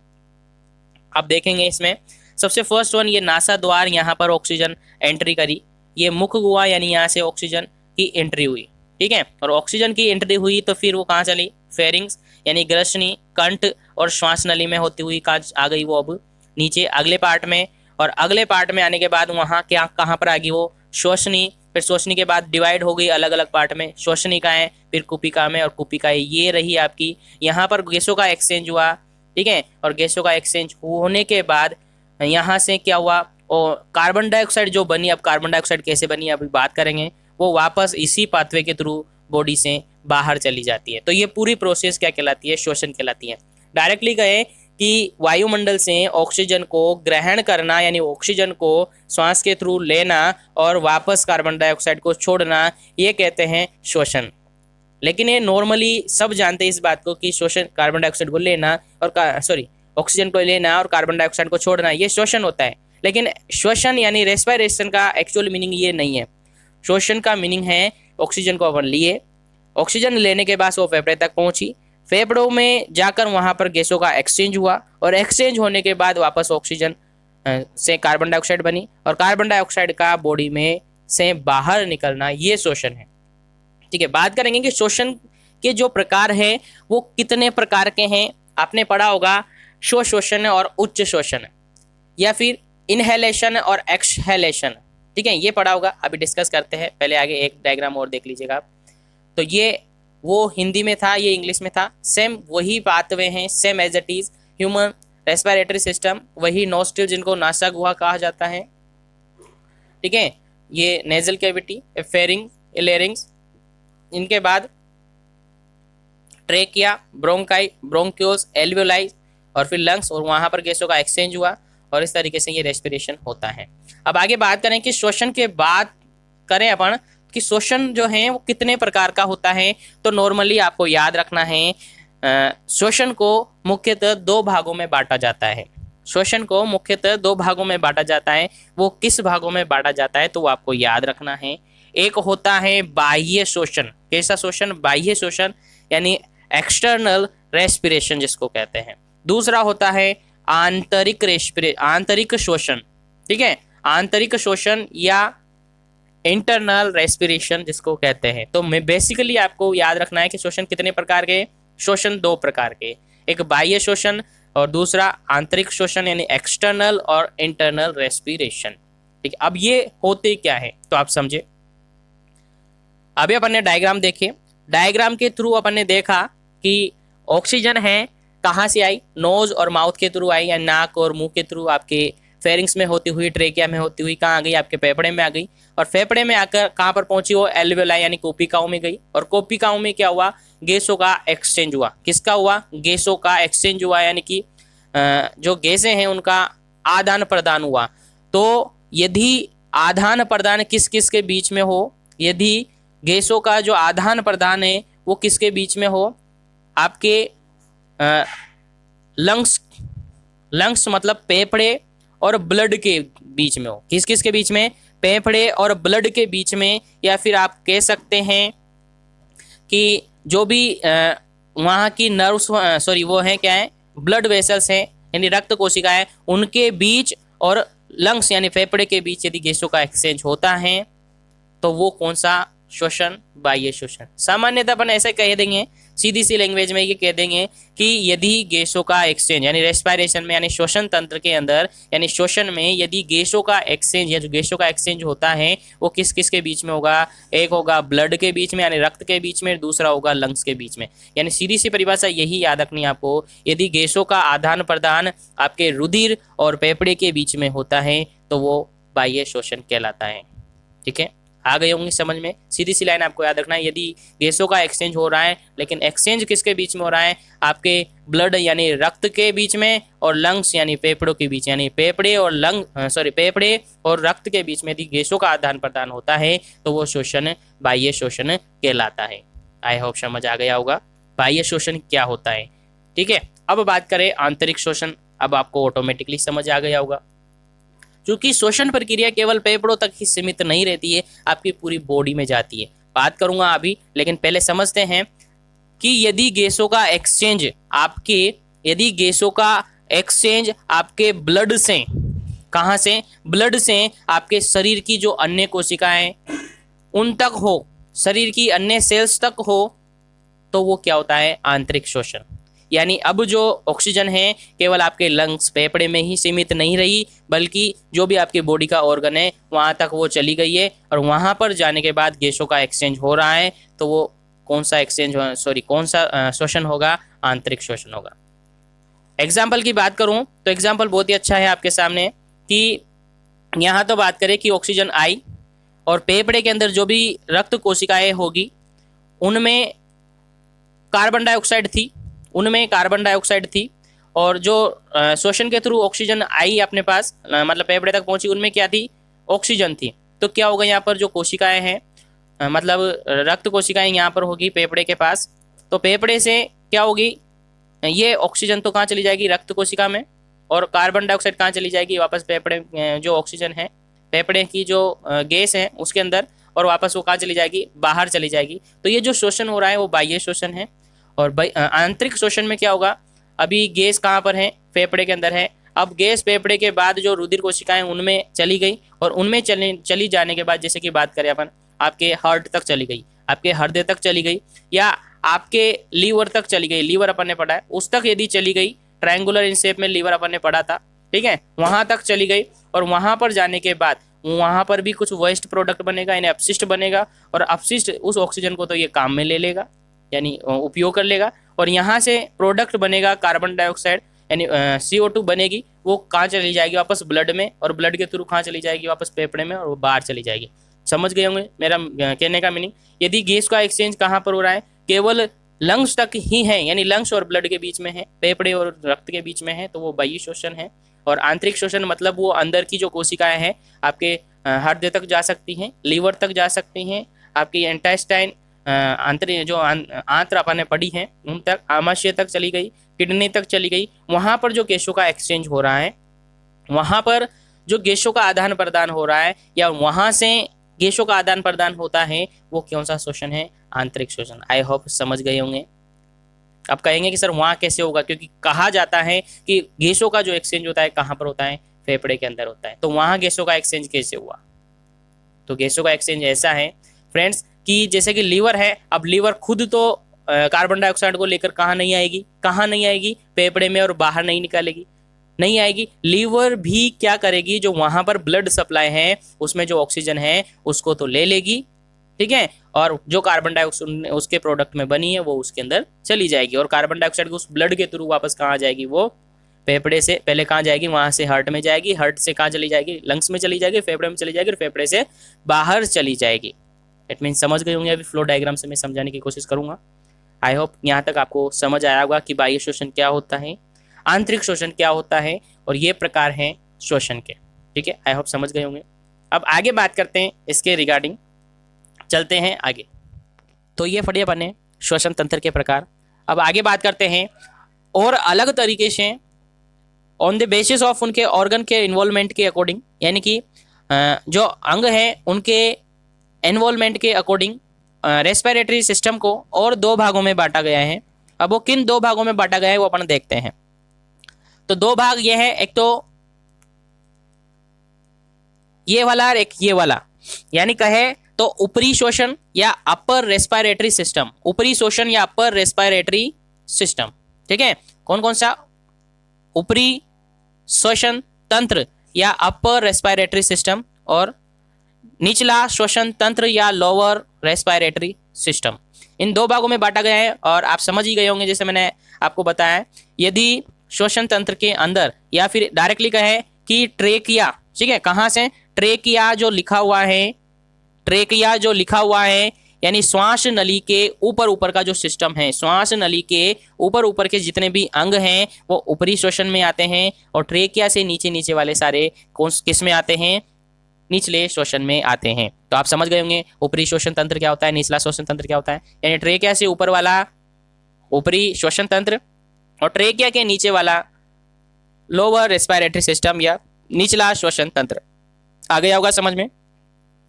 आप देखेंगे इसमें सबसे फर्स्ट वन, ये नासा द्वार, यहाँ पर ऑक्सीजन एंट्री करी, ये मुख गुहा यानी यहाँ से ऑक्सीजन की एंट्री हुई। ठीक है, और ऑक्सीजन की एंट्री हुई तो फिर वो कहाँ चली, फेरिंग्स यानी ग्रसनी, कंठ और श्वास नली में होती हुई कहाँ आ गई, वो अब नीचे अगले पार्ट में, और अगले पार्ट में आने के बाद वहाँ क्या कहाँ पर आ गई वो, श्वसनी। फिर श्वसनी के बाद डिवाइड हो गई अलग अलग पार्ट में, श्वसनिकाएं, फिर कुपिका में, और कुपिकाएं ये रही आपकी। यहाँ पर गैसों का एक्सचेंज हुआ। ठीक है, और गैसों का एक्सचेंज होने के बाद यहाँ से क्या हुआ, और कार्बन डाइऑक्साइड जो बनी, अब कार्बन डाइऑक्साइड कैसे बनी अभी बात करेंगे, वो वापस इसी पाथवे के थ्रू बॉडी से बाहर चली जाती है। तो ये पूरी प्रोसेस क्या कहलाती है, श्वसन कहलाती है। डायरेक्टली कहे कि वायुमंडल से ऑक्सीजन को ग्रहण करना यानी ऑक्सीजन को श्वास के थ्रू लेना और वापस कार्बन डाइऑक्साइड को छोड़ना, ये कहते हैं श्वसन। लेकिन ये नॉर्मली सब जानते हैं इस बात को कि श्वसन कार्बन डाइऑक्साइड को लेना और ऑक्सीजन को लेना और कार्बन डाइऑक्साइड को छोड़ना, ये श्वसन होता है। लेकिन श्वसन यानी रेस्पिरेशन का एक्चुअल मीनिंग ये नहीं है। श्वसन का मीनिंग है ऑक्सीजन को अपन लिए, ऑक्सीजन लेने के बाद वो फेफड़े तक पहुंची, फेफड़ों में जाकर वहाँ पर गैसों का एक्सचेंज हुआ, और एक्सचेंज होने के बाद वापस ऑक्सीजन से कार्बन डाइऑक्साइड बनी, और कार्बन डाइऑक्साइड का बॉडी में से बाहर निकलना, ये श्वसन है। ठीक है, बात करेंगे कि श्वसन के जो प्रकार है वो कितने प्रकार के हैं। आपने पढ़ा होगा श्वसन और उच्च श्वसन, या फिर इनहेलेशन और एक्सहेलेशन। ठीक है, ये पढ़ा होगा, अभी डिस्कस करते हैं। पहले आगे एक डायग्राम और देख लीजिएगा आप। तो ये वो हिंदी में था, ये इंग्लिश में था, सेम वही पाथवे हैं, same as it is human respiratory system, वही नोस्ट्रिल जिनको नासा गुहा कहा जाता है। ठीक है, ये नेजल कैविटी, फेरिंग, लेरिंग्स, इनके बाद ट्रेकिया, ब्रोंकाई, ब्रोंक्यूल्स, एल्वियोलाई, और फिर लंग्स, और वहाँ पर गैसों का एक्सचेंज हुआ, और इस तरीके से ये रेस्पिरेशन होता है। अब आगे बात करें कि श्वसन के बाद करें अपन कि श्वसन जो है वो कितने प्रकार का होता है। तो नॉर्मली आपको याद रखना है, श्वसन को मुख्यतः दो भागों में बांटा जाता है। श्वसन को मुख्यतः दो भागों में बांटा जाता है। वो किस भागों में बांटा जाता है तो वो आपको याद रखना है। एक होता है बाह्य श्वसन। कैसा श्वसन? बाह्य श्वसन यानी एक्सटर्नल रेस्पिरेशन जिसको कहते हैं। दूसरा होता है आंतरिक श्वसन। ठीक है, आंतरिक श्वसन या इंटरनल रेस्पिरेशन जिसको कहते हैं। तो मैं बेसिकली आपको याद रखना है कि श्वसन कितने प्रकार के? श्वसन दो प्रकार के, एक बाह्य श्वसन और दूसरा आंतरिक श्वसन यानी एक्सटर्नल और इंटरनल रेस्पिरेशन। ठीक है, अब ये होते क्या है तो आप समझे। अभी अपन ने डायग्राम देखे, डायग्राम के थ्रू अपन ने देखा कि ऑक्सीजन है कहाँ से आई? नोज और माउथ के थ्रू आई, या नाक और मुंह के थ्रू आपके फेरिंग्स में होती हुई, ट्रेकिया में होती हुई कहाँ आ गई, आपके फेफड़े में आ गई। और फेफड़े में आकर कहाँ पर पहुंची, वो एल्वियोलाई यानी कोशिकाओं में गई। और कोशिकाओं में क्या हुआ, गैसों का एक्सचेंज हुआ। किसका हुआ, गैसों का एक्सचेंज हुआ, यानी कि जो गैसें हैं उनका आदान प्रदान हुआ। तो यदि आदान प्रदान किस किस के बीच में हो, यदि गैसों का जो आदान प्रदान है वो किसके बीच में हो, आपके लंग्स मतलब फेफड़े और ब्लड के बीच में हो। किस किस के बीच में, फेफड़े और ब्लड के बीच में। या फिर आप कह सकते हैं कि जो भी वहाँ की नर्व्स, वो हैं क्या है, ब्लड वेसल्स हैं यानी रक्त कोशिकाएं, उनके बीच और लंग्स यानी फेफड़े के बीच यदि गैसों का एक्सचेंज होता है तो वो कौन सा शोषण, बाह्य शोषण। सामान्यतः अपन ऐसे कह देंगे, सीधी सी लैंग्वेज में ये कह देंगे कि यदि गैसों का एक्सचेंज यानी रेस्पिरेशन में यानी श्वसन तंत्र के अंदर यानी श्वसन में यदि गैसों का एक्सचेंज या जो गैसों का एक्सचेंज होता है वो किस किस के बीच में होगा, एक होगा ब्लड के बीच में यानी रक्त के बीच में, दूसरा होगा लंग्स के बीच में। यानी सीधी सी परिभाषा यही याद रखनी है आपको, यदि गैसों का आदान प्रदान आपके रुधिर और फेफड़े के बीच में होता है तो वो बाह्य शोषण कहलाता है। ठीक है, आ गए होंगे समझ में। सीधी सी लाइन आपको याद रखना है, यदि गैसों का एक्सचेंज हो रहा है, लेकिन एक्सचेंज किसके बीच में हो रहा है, आपके ब्लड यानी रक्त के बीच में और लंग्स यानी फेफड़ों के बीच, यानी फेफड़े और रक्त के बीच में यदि गैसों का आदान प्रदान होता है तो वो शोषण बाह्य शोषण कहलाता है। आई होप समझ आ गया होगा बाह्य शोषण क्या होता है। ठीक है, अब बात करें आंतरिक शोषण। अब आपको ऑटोमेटिकली समझ आ गया होगा, क्योंकि शोषण प्रक्रिया केवल फेफड़ों तक ही सीमित नहीं रहती है, आपकी पूरी बॉडी में जाती है। बात करूंगा अभी, लेकिन पहले समझते हैं कि यदि गैसों का एक्सचेंज आपके ब्लड से, कहां से, ब्लड से आपके शरीर की जो अन्य कोशिकाएं उन तक हो, शरीर की अन्य सेल्स तक हो, तो वो क्या होता है, आंतरिक शोषण। यानी अब जो ऑक्सीजन है केवल आपके लंग्स फेफड़े में ही सीमित नहीं रही, बल्कि जो भी आपके बॉडी का ऑर्गन है वहां तक वो चली गई है, और वहां पर जाने के बाद गैसों का एक्सचेंज हो रहा है, तो वो कौन सा शोषण होगा, आंतरिक शोषण होगा। एग्जाम्पल की बात करूं तो एग्जाम्पल बहुत ही अच्छा है आपके सामने, कि यहाँ तो बात करें कि ऑक्सीजन आई और फेफड़े के अंदर जो भी रक्त कोशिकाएं होगी उनमें कार्बन डाइऑक्साइड थी, और जो श्वसन के थ्रू ऑक्सीजन आई अपने पास, मतलब फेफड़े तक पहुंची, उनमें क्या थी, ऑक्सीजन थी। तो क्या होगा, यहाँ पर जो कोशिकाएं हैं, मतलब रक्त कोशिकाएं यहाँ पर होगी फेफड़े के पास, तो फेफड़े से क्या होगी, ये ऑक्सीजन तो कहाँ चली जाएगी, रक्त कोशिका में, और कार्बन डाइऑक्साइड कहाँ चली जाएगी, वापस फेफड़े, जो ऑक्सीजन है फेफड़े की जो गैस है उसके अंदर, और वापस वो कहाँ चली जाएगी, बाहर चली जाएगी। तो ये जो शोषण हो रहा है वो बाह्य शोषण है। और आंतरिक शोषण में क्या होगा, अभी गैस कहाँ पर है, फेफड़े के अंदर है। अब गैस फेफड़े के बाद जो रुधिर कोशिकाएं उनमें चली गई, और उनमें चली जाने के बाद, जैसे कि बात करें अपन, आपके हार्ट तक चली गई, आपके हृदय तक चली गई, या आपके लीवर तक चली गई, लीवर अपन ने पढ़ा है, उस तक यदि चली गई, ट्रायंगुलर इन शेप में लीवर अपन ने पढ़ा था, ठीक है, वहां तक चली गई, और वहां पर जाने के बाद वहां पर भी कुछ वेस्ट प्रोडक्ट बनेगा, यानी अपशिष्ट बनेगा, और अपशिष्ट उस ऑक्सीजन को तो ये काम में ले लेगा, यानी उपयोग कर लेगा, और यहाँ से प्रोडक्ट बनेगा कार्बन डाइऑक्साइड यानी CO2 बनेगी, वो कहाँ चली जाएगी, वापस ब्लड में, और ब्लड के थ्रू कहाँ चली जाएगी, वापस फेफड़े में, और वो बाहर चली जाएगी। समझ गए होंगे मेरा कहने का मीनिंग। यदि गैस का एक्सचेंज कहाँ पर हो रहा है, केवल लंग्स तक ही है, यानी लंग्स और ब्लड के बीच में है, फेफड़े और रक्त के बीच में है, तो वो बाह्य शोषण है। और आंतरिक शोषण मतलब वो अंदर की जो कोशिकाएं हैं आपके हृदय तक जा सकती हैं, लीवर तक जा सकती हैं, आपकी इंटेस्टाइन जो आंत्र अपन ने पढ़ी है उन तक, आमाशय तक चली गई, किडनी तक चली गई, वहां पर जो गैसों का एक्सचेंज हो रहा है, वहां पर जो गैसों का आदान प्रदान हो रहा है, या वहां से गैसों का आदान प्रदान होता है, वो कौन सा शोषण है, आंतरिक शोषण। आई होप समझ गए होंगे। अब कहेंगे कि सर वहां कैसे होगा, क्योंकि कहा जाता है कि गैसों का जो एक्सचेंज होता है कहाँ पर होता है, फेफड़े के अंदर होता है, तो वहां गैसों का एक्सचेंज कैसे हुआ। तो गैसों का एक्सचेंज ऐसा है फ्रेंड्स कि जैसे कि लीवर है, अब लीवर खुद तो कार्बन डाइऑक्साइड को लेकर कहाँ नहीं आएगी, फेफड़े में, और बाहर नहीं आएगी। लीवर भी क्या करेगी, जो वहां पर ब्लड सप्लाई है उसमें जो ऑक्सीजन है उसको तो ले लेगी, ठीक है, और जो कार्बन डाइऑक्साइड उसके प्रोडक्ट में बनी है वो उसके अंदर चली जाएगी, और कार्बन डाइऑक्साइड उस ब्लड के थ्रू वापस कहाँ जाएगी, वो फेफड़े से पहले कहाँ जाएगी, वहां से हार्ट में जाएगी, हार्ट से कहाँ चली जाएगी, लंग्स में चली जाएगी, फेफड़े में चली जाएगी और फेफड़े से बाहर चली जाएगी। इट मीन समझ गए होंगे। अभी फ्लो डायग्राम से मैं समझाने की कोशिश करूंगा। आई होप यहाँ तक आपको समझ आया होगा कि बाह्य शोषण क्या होता है, आंतरिक शोषण क्या होता है और ये प्रकार हैं शोषण के। ठीक है, आई होप समझ गए होंगे। अब आगे बात करते हैं इसके रिगार्डिंग, चलते हैं आगे। तो ये फटे बने श्वसन तंत्र के प्रकार। अब आगे बात करते हैं और अलग तरीके से ऑन द बेसिस ऑफ उनके ऑर्गन के इन्वॉल्वमेंट के अकॉर्डिंग, यानी कि जो अंग हैं उनके इन्वॉल्वमेंट के अकॉर्डिंग रेस्पिरेटरी सिस्टम को और दो भागों में बांटा गया है। अब वो किन दो भागों में बांटा गया है वो अपन देखते हैं। तो दो भाग ये है, एक तो ये वाला और एक ये वाला, यानी कहे तो ऊपरी शोषण या अपर रेस्पिरेटरी सिस्टम, ऊपरी शोषण या अपर रेस्पिरेटरी सिस्टम। ठीक है, कौन कौन सा, ऊपरी श्वसन तंत्र या अपर रेस्पिरेटरी सिस्टम और निचला श्वसन तंत्र या लोअर रेस्पिरेटरी सिस्टम। इन दो भागों में बांटा गया है और आप समझ ही गए होंगे जैसे मैंने आपको बताया। यदि श्वसन तंत्र के अंदर या फिर डायरेक्टली कहे कि ट्रेकिया, ठीक है, कहाँ से, ट्रेकिया जो लिखा हुआ है, ट्रेकिया जो लिखा हुआ है यानी श्वास नली के ऊपर का जो सिस्टम है, श्वास नली के ऊपर के जितने भी अंग हैं वो ऊपरी श्वसन में आते हैं और ट्रेकिया से नीचे वाले सारे किस में आते हैं, निचले श्वसन में आते हैं। तो आप समझ गए होंगे ऊपरी श्वसन तंत्र क्या होता है, निचला श्वसन तंत्र क्या होता है। यानी ट्रेकिया से ऊपर वाला ऊपरी श्वसन तंत्र और ट्रेकिया के नीचे वाला लोअर रेस्पिरेटरी सिस्टम या निचला श्वसन तंत्र। आ गया होगा समझ में।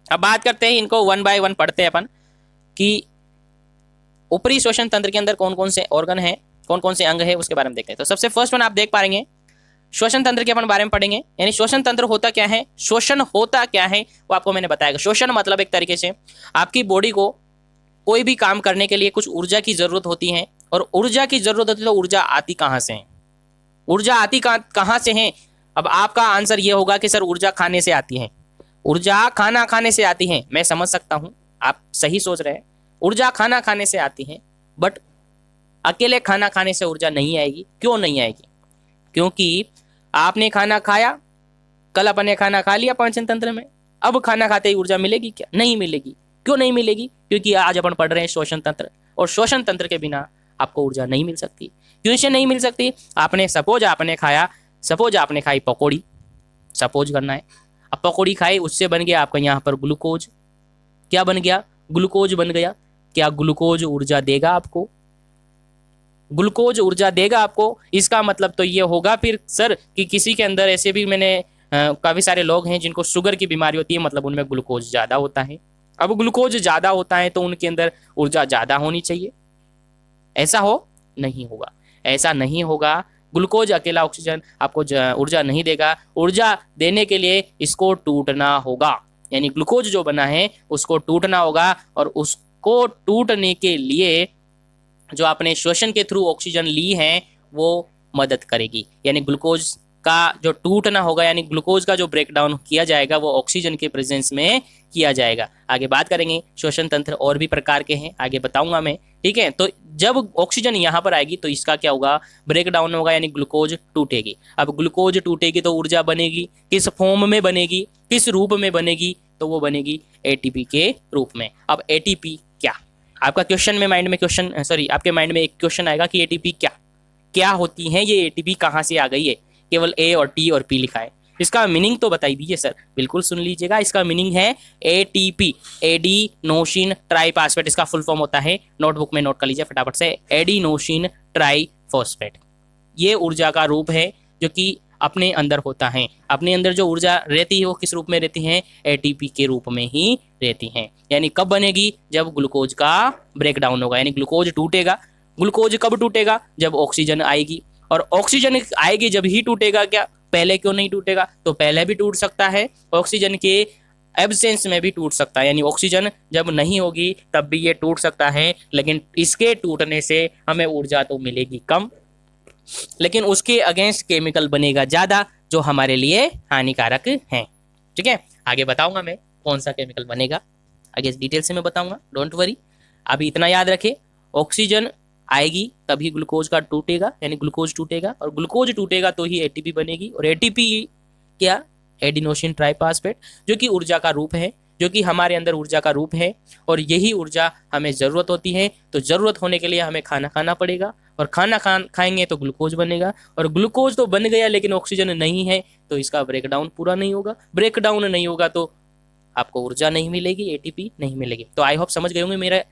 अब बात करते हैं, इनको वन बाय वन पढ़ते हैं अपन कि ऊपरी श्वसन तंत्र के अंदर कौन कौन से ऑर्गन हैं, कौन कौन से अंग है, उसके बारे में देखते हैं। तो सबसे फर्स्ट वन आप देख पाएंगे, श्वसन तंत्र के अपन बारे में पढ़ेंगे। यानी श्वसन तंत्र होता क्या है, शोषण होता क्या है वो आपको मैंने बताया। शोषण मतलब एक तरीके से आपकी बॉडी को कोई भी काम करने के लिए कुछ ऊर्जा की जरूरत होती है और ऊर्जा की जरूरत होती है तो ऊर्जा आती कहाँ से है, ऊर्जा आती कहाँ से है। अब आपका आंसर ये होगा कि सर ऊर्जा खाने से आती है, ऊर्जा खाना खाने से आती है। मैं समझ सकता हूं आप सही सोच रहे हैं, ऊर्जा खाना खाने से आती है, बट अकेले खाना खाने से ऊर्जा नहीं आएगी। क्यों नहीं आएगी, क्योंकि आपने खाना खाया, कल अपने खाना खा लिया पाचन तंत्र में, अब खाना खाते ही ऊर्जा मिलेगी क्या, नहीं मिलेगी। क्यों नहीं मिलेगी, क्योंकि आज अपन पढ़ रहे हैं श्वसन तंत्र और श्वसन तंत्र के बिना आपको ऊर्जा नहीं मिल सकती। क्यों से नहीं मिल सकती, आपने सपोज आपने खाया, सपोज आपने खाई पकौड़ी, सपोज करना है, अब पकौड़ी खाई उससे बन गया आपका यहाँ पर ग्लूकोज। क्या बन गया, ग्लूकोज बन गया। क्या ग्लूकोज ऊर्जा देगा आपको, ग्लूकोज ऊर्जा देगा आपको। इसका मतलब तो ये होगा फिर सर कि किसी के अंदर ऐसे भी मैंने काफी सारे लोग हैं जिनको शुगर की बीमारी होती है, मतलब उनमें ग्लूकोज ज्यादा होता है। अब ग्लूकोज ज्यादा होता है तो उनके अंदर ऊर्जा ज्यादा होनी चाहिए, ऐसा हो नहीं होगा, ऐसा नहीं होगा। ग्लूकोज अकेला ऑक्सीजन आपको ऊर्जा नहीं देगा, ऊर्जा देने के लिए इसको टूटना होगा। यानी ग्लूकोज जो बना है उसको टूटना होगा और उसको टूटने के लिए जो आपने श्वसन के थ्रू ऑक्सीजन ली है वो मदद करेगी। यानी ग्लूकोज का जो टूटना होगा, यानी ग्लूकोज का जो ब्रेकडाउन किया जाएगा वो ऑक्सीजन के प्रेजेंस में किया जाएगा। आगे बात करेंगे, श्वसन तंत्र और भी प्रकार के हैं, आगे बताऊंगा मैं। ठीक है, तो जब ऑक्सीजन यहाँ पर आएगी तो इसका क्या होगा, ब्रेकडाउन होगा, यानी ग्लूकोज टूटेगी। अब ग्लूकोज टूटेगी तो ऊर्जा बनेगी, किस फॉर्म में बनेगी, किस रूप में बनेगी, तो वो बनेगी एटीपी के रूप में। अब एटीपी क्या, आपका क्वेश्चन में माइंड में क्वेश्चन सॉरी आपके माइंड में एक क्वेश्चन आएगा कि एटीपी क्या क्या होती है, ये एटीपी कहाँ से आ गई है, केवल ए और टी और पी लिखा है, इसका मीनिंग तो बताई दीजिए सर। बिल्कुल सुन लीजिएगा, इसका मीनिंग है एटीपी, एडीनोसिन ट्राइफॉस्फेट, इसका फुल फॉर्म होता है, नोटबुक में नोट कर लीजिए फटाफट से, एडीनोसिन ट्राइफॉस्फेट। ये ऊर्जा का रूप है जो कि अपने अंदर होता है। अपने अंदर जो ऊर्जा रहती है वो किस रूप में रहती है, एटीपी के रूप में ही रहती है। यानी कब बनेगी, जब ग्लूकोज का ब्रेकडाउन होगा, यानी ग्लूकोज टूटेगा। ग्लूकोज कब टूटेगा, जब ऑक्सीजन आएगी, और ऑक्सीजन आएगी जब ही टूटेगा। क्या पहले क्यों नहीं टूटेगा, तो पहले भी टूट सकता है, ऑक्सीजन के एब्सेंस में भी टूट सकता है। यानी ऑक्सीजन जब नहीं होगी तब भी ये टूट सकता है, लेकिन इसके टूटने से हमें ऊर्जा तो मिलेगी कम, लेकिन उसके अगेंस्ट केमिकल बनेगा ज्यादा जो हमारे लिए हानिकारक है। ठीक है, आगे बताऊंगा मैं कौन सा केमिकल बनेगा, आगे डिटेल से मैं बताऊंगा, डोंट वरी। अभी इतना याद रखें, ऑक्सीजन आएगी तभी ग्लूकोज का टूटेगा, यानी ग्लूकोज टूटेगा, और ग्लूकोज टूटेगा तो ही एटीपी बनेगी। और एटीपी क्या? एडिनोसिन ट्राइफॉस्फेट, जो कि ऊर्जा का रूप है, जो कि हमारे अंदर ऊर्जा का रूप है, और यही ऊर्जा हमें ज़रूरत होती है। तो ज़रूरत होने के लिए हमें खाना खाना पड़ेगा, और खाना खाएंगे तो ग्लूकोज बनेगा, और ग्लूकोज तो बन गया लेकिन ऑक्सीजन नहीं है, तो इसका ब्रेकडाउन पूरा नहीं होगा। ब्रेकडाउन नहीं होगा तो आपको ऊर्जा नहीं मिलेगी, एटीपी नहीं मिलेगी। तो आई होप समझ गए होंगे। मेरा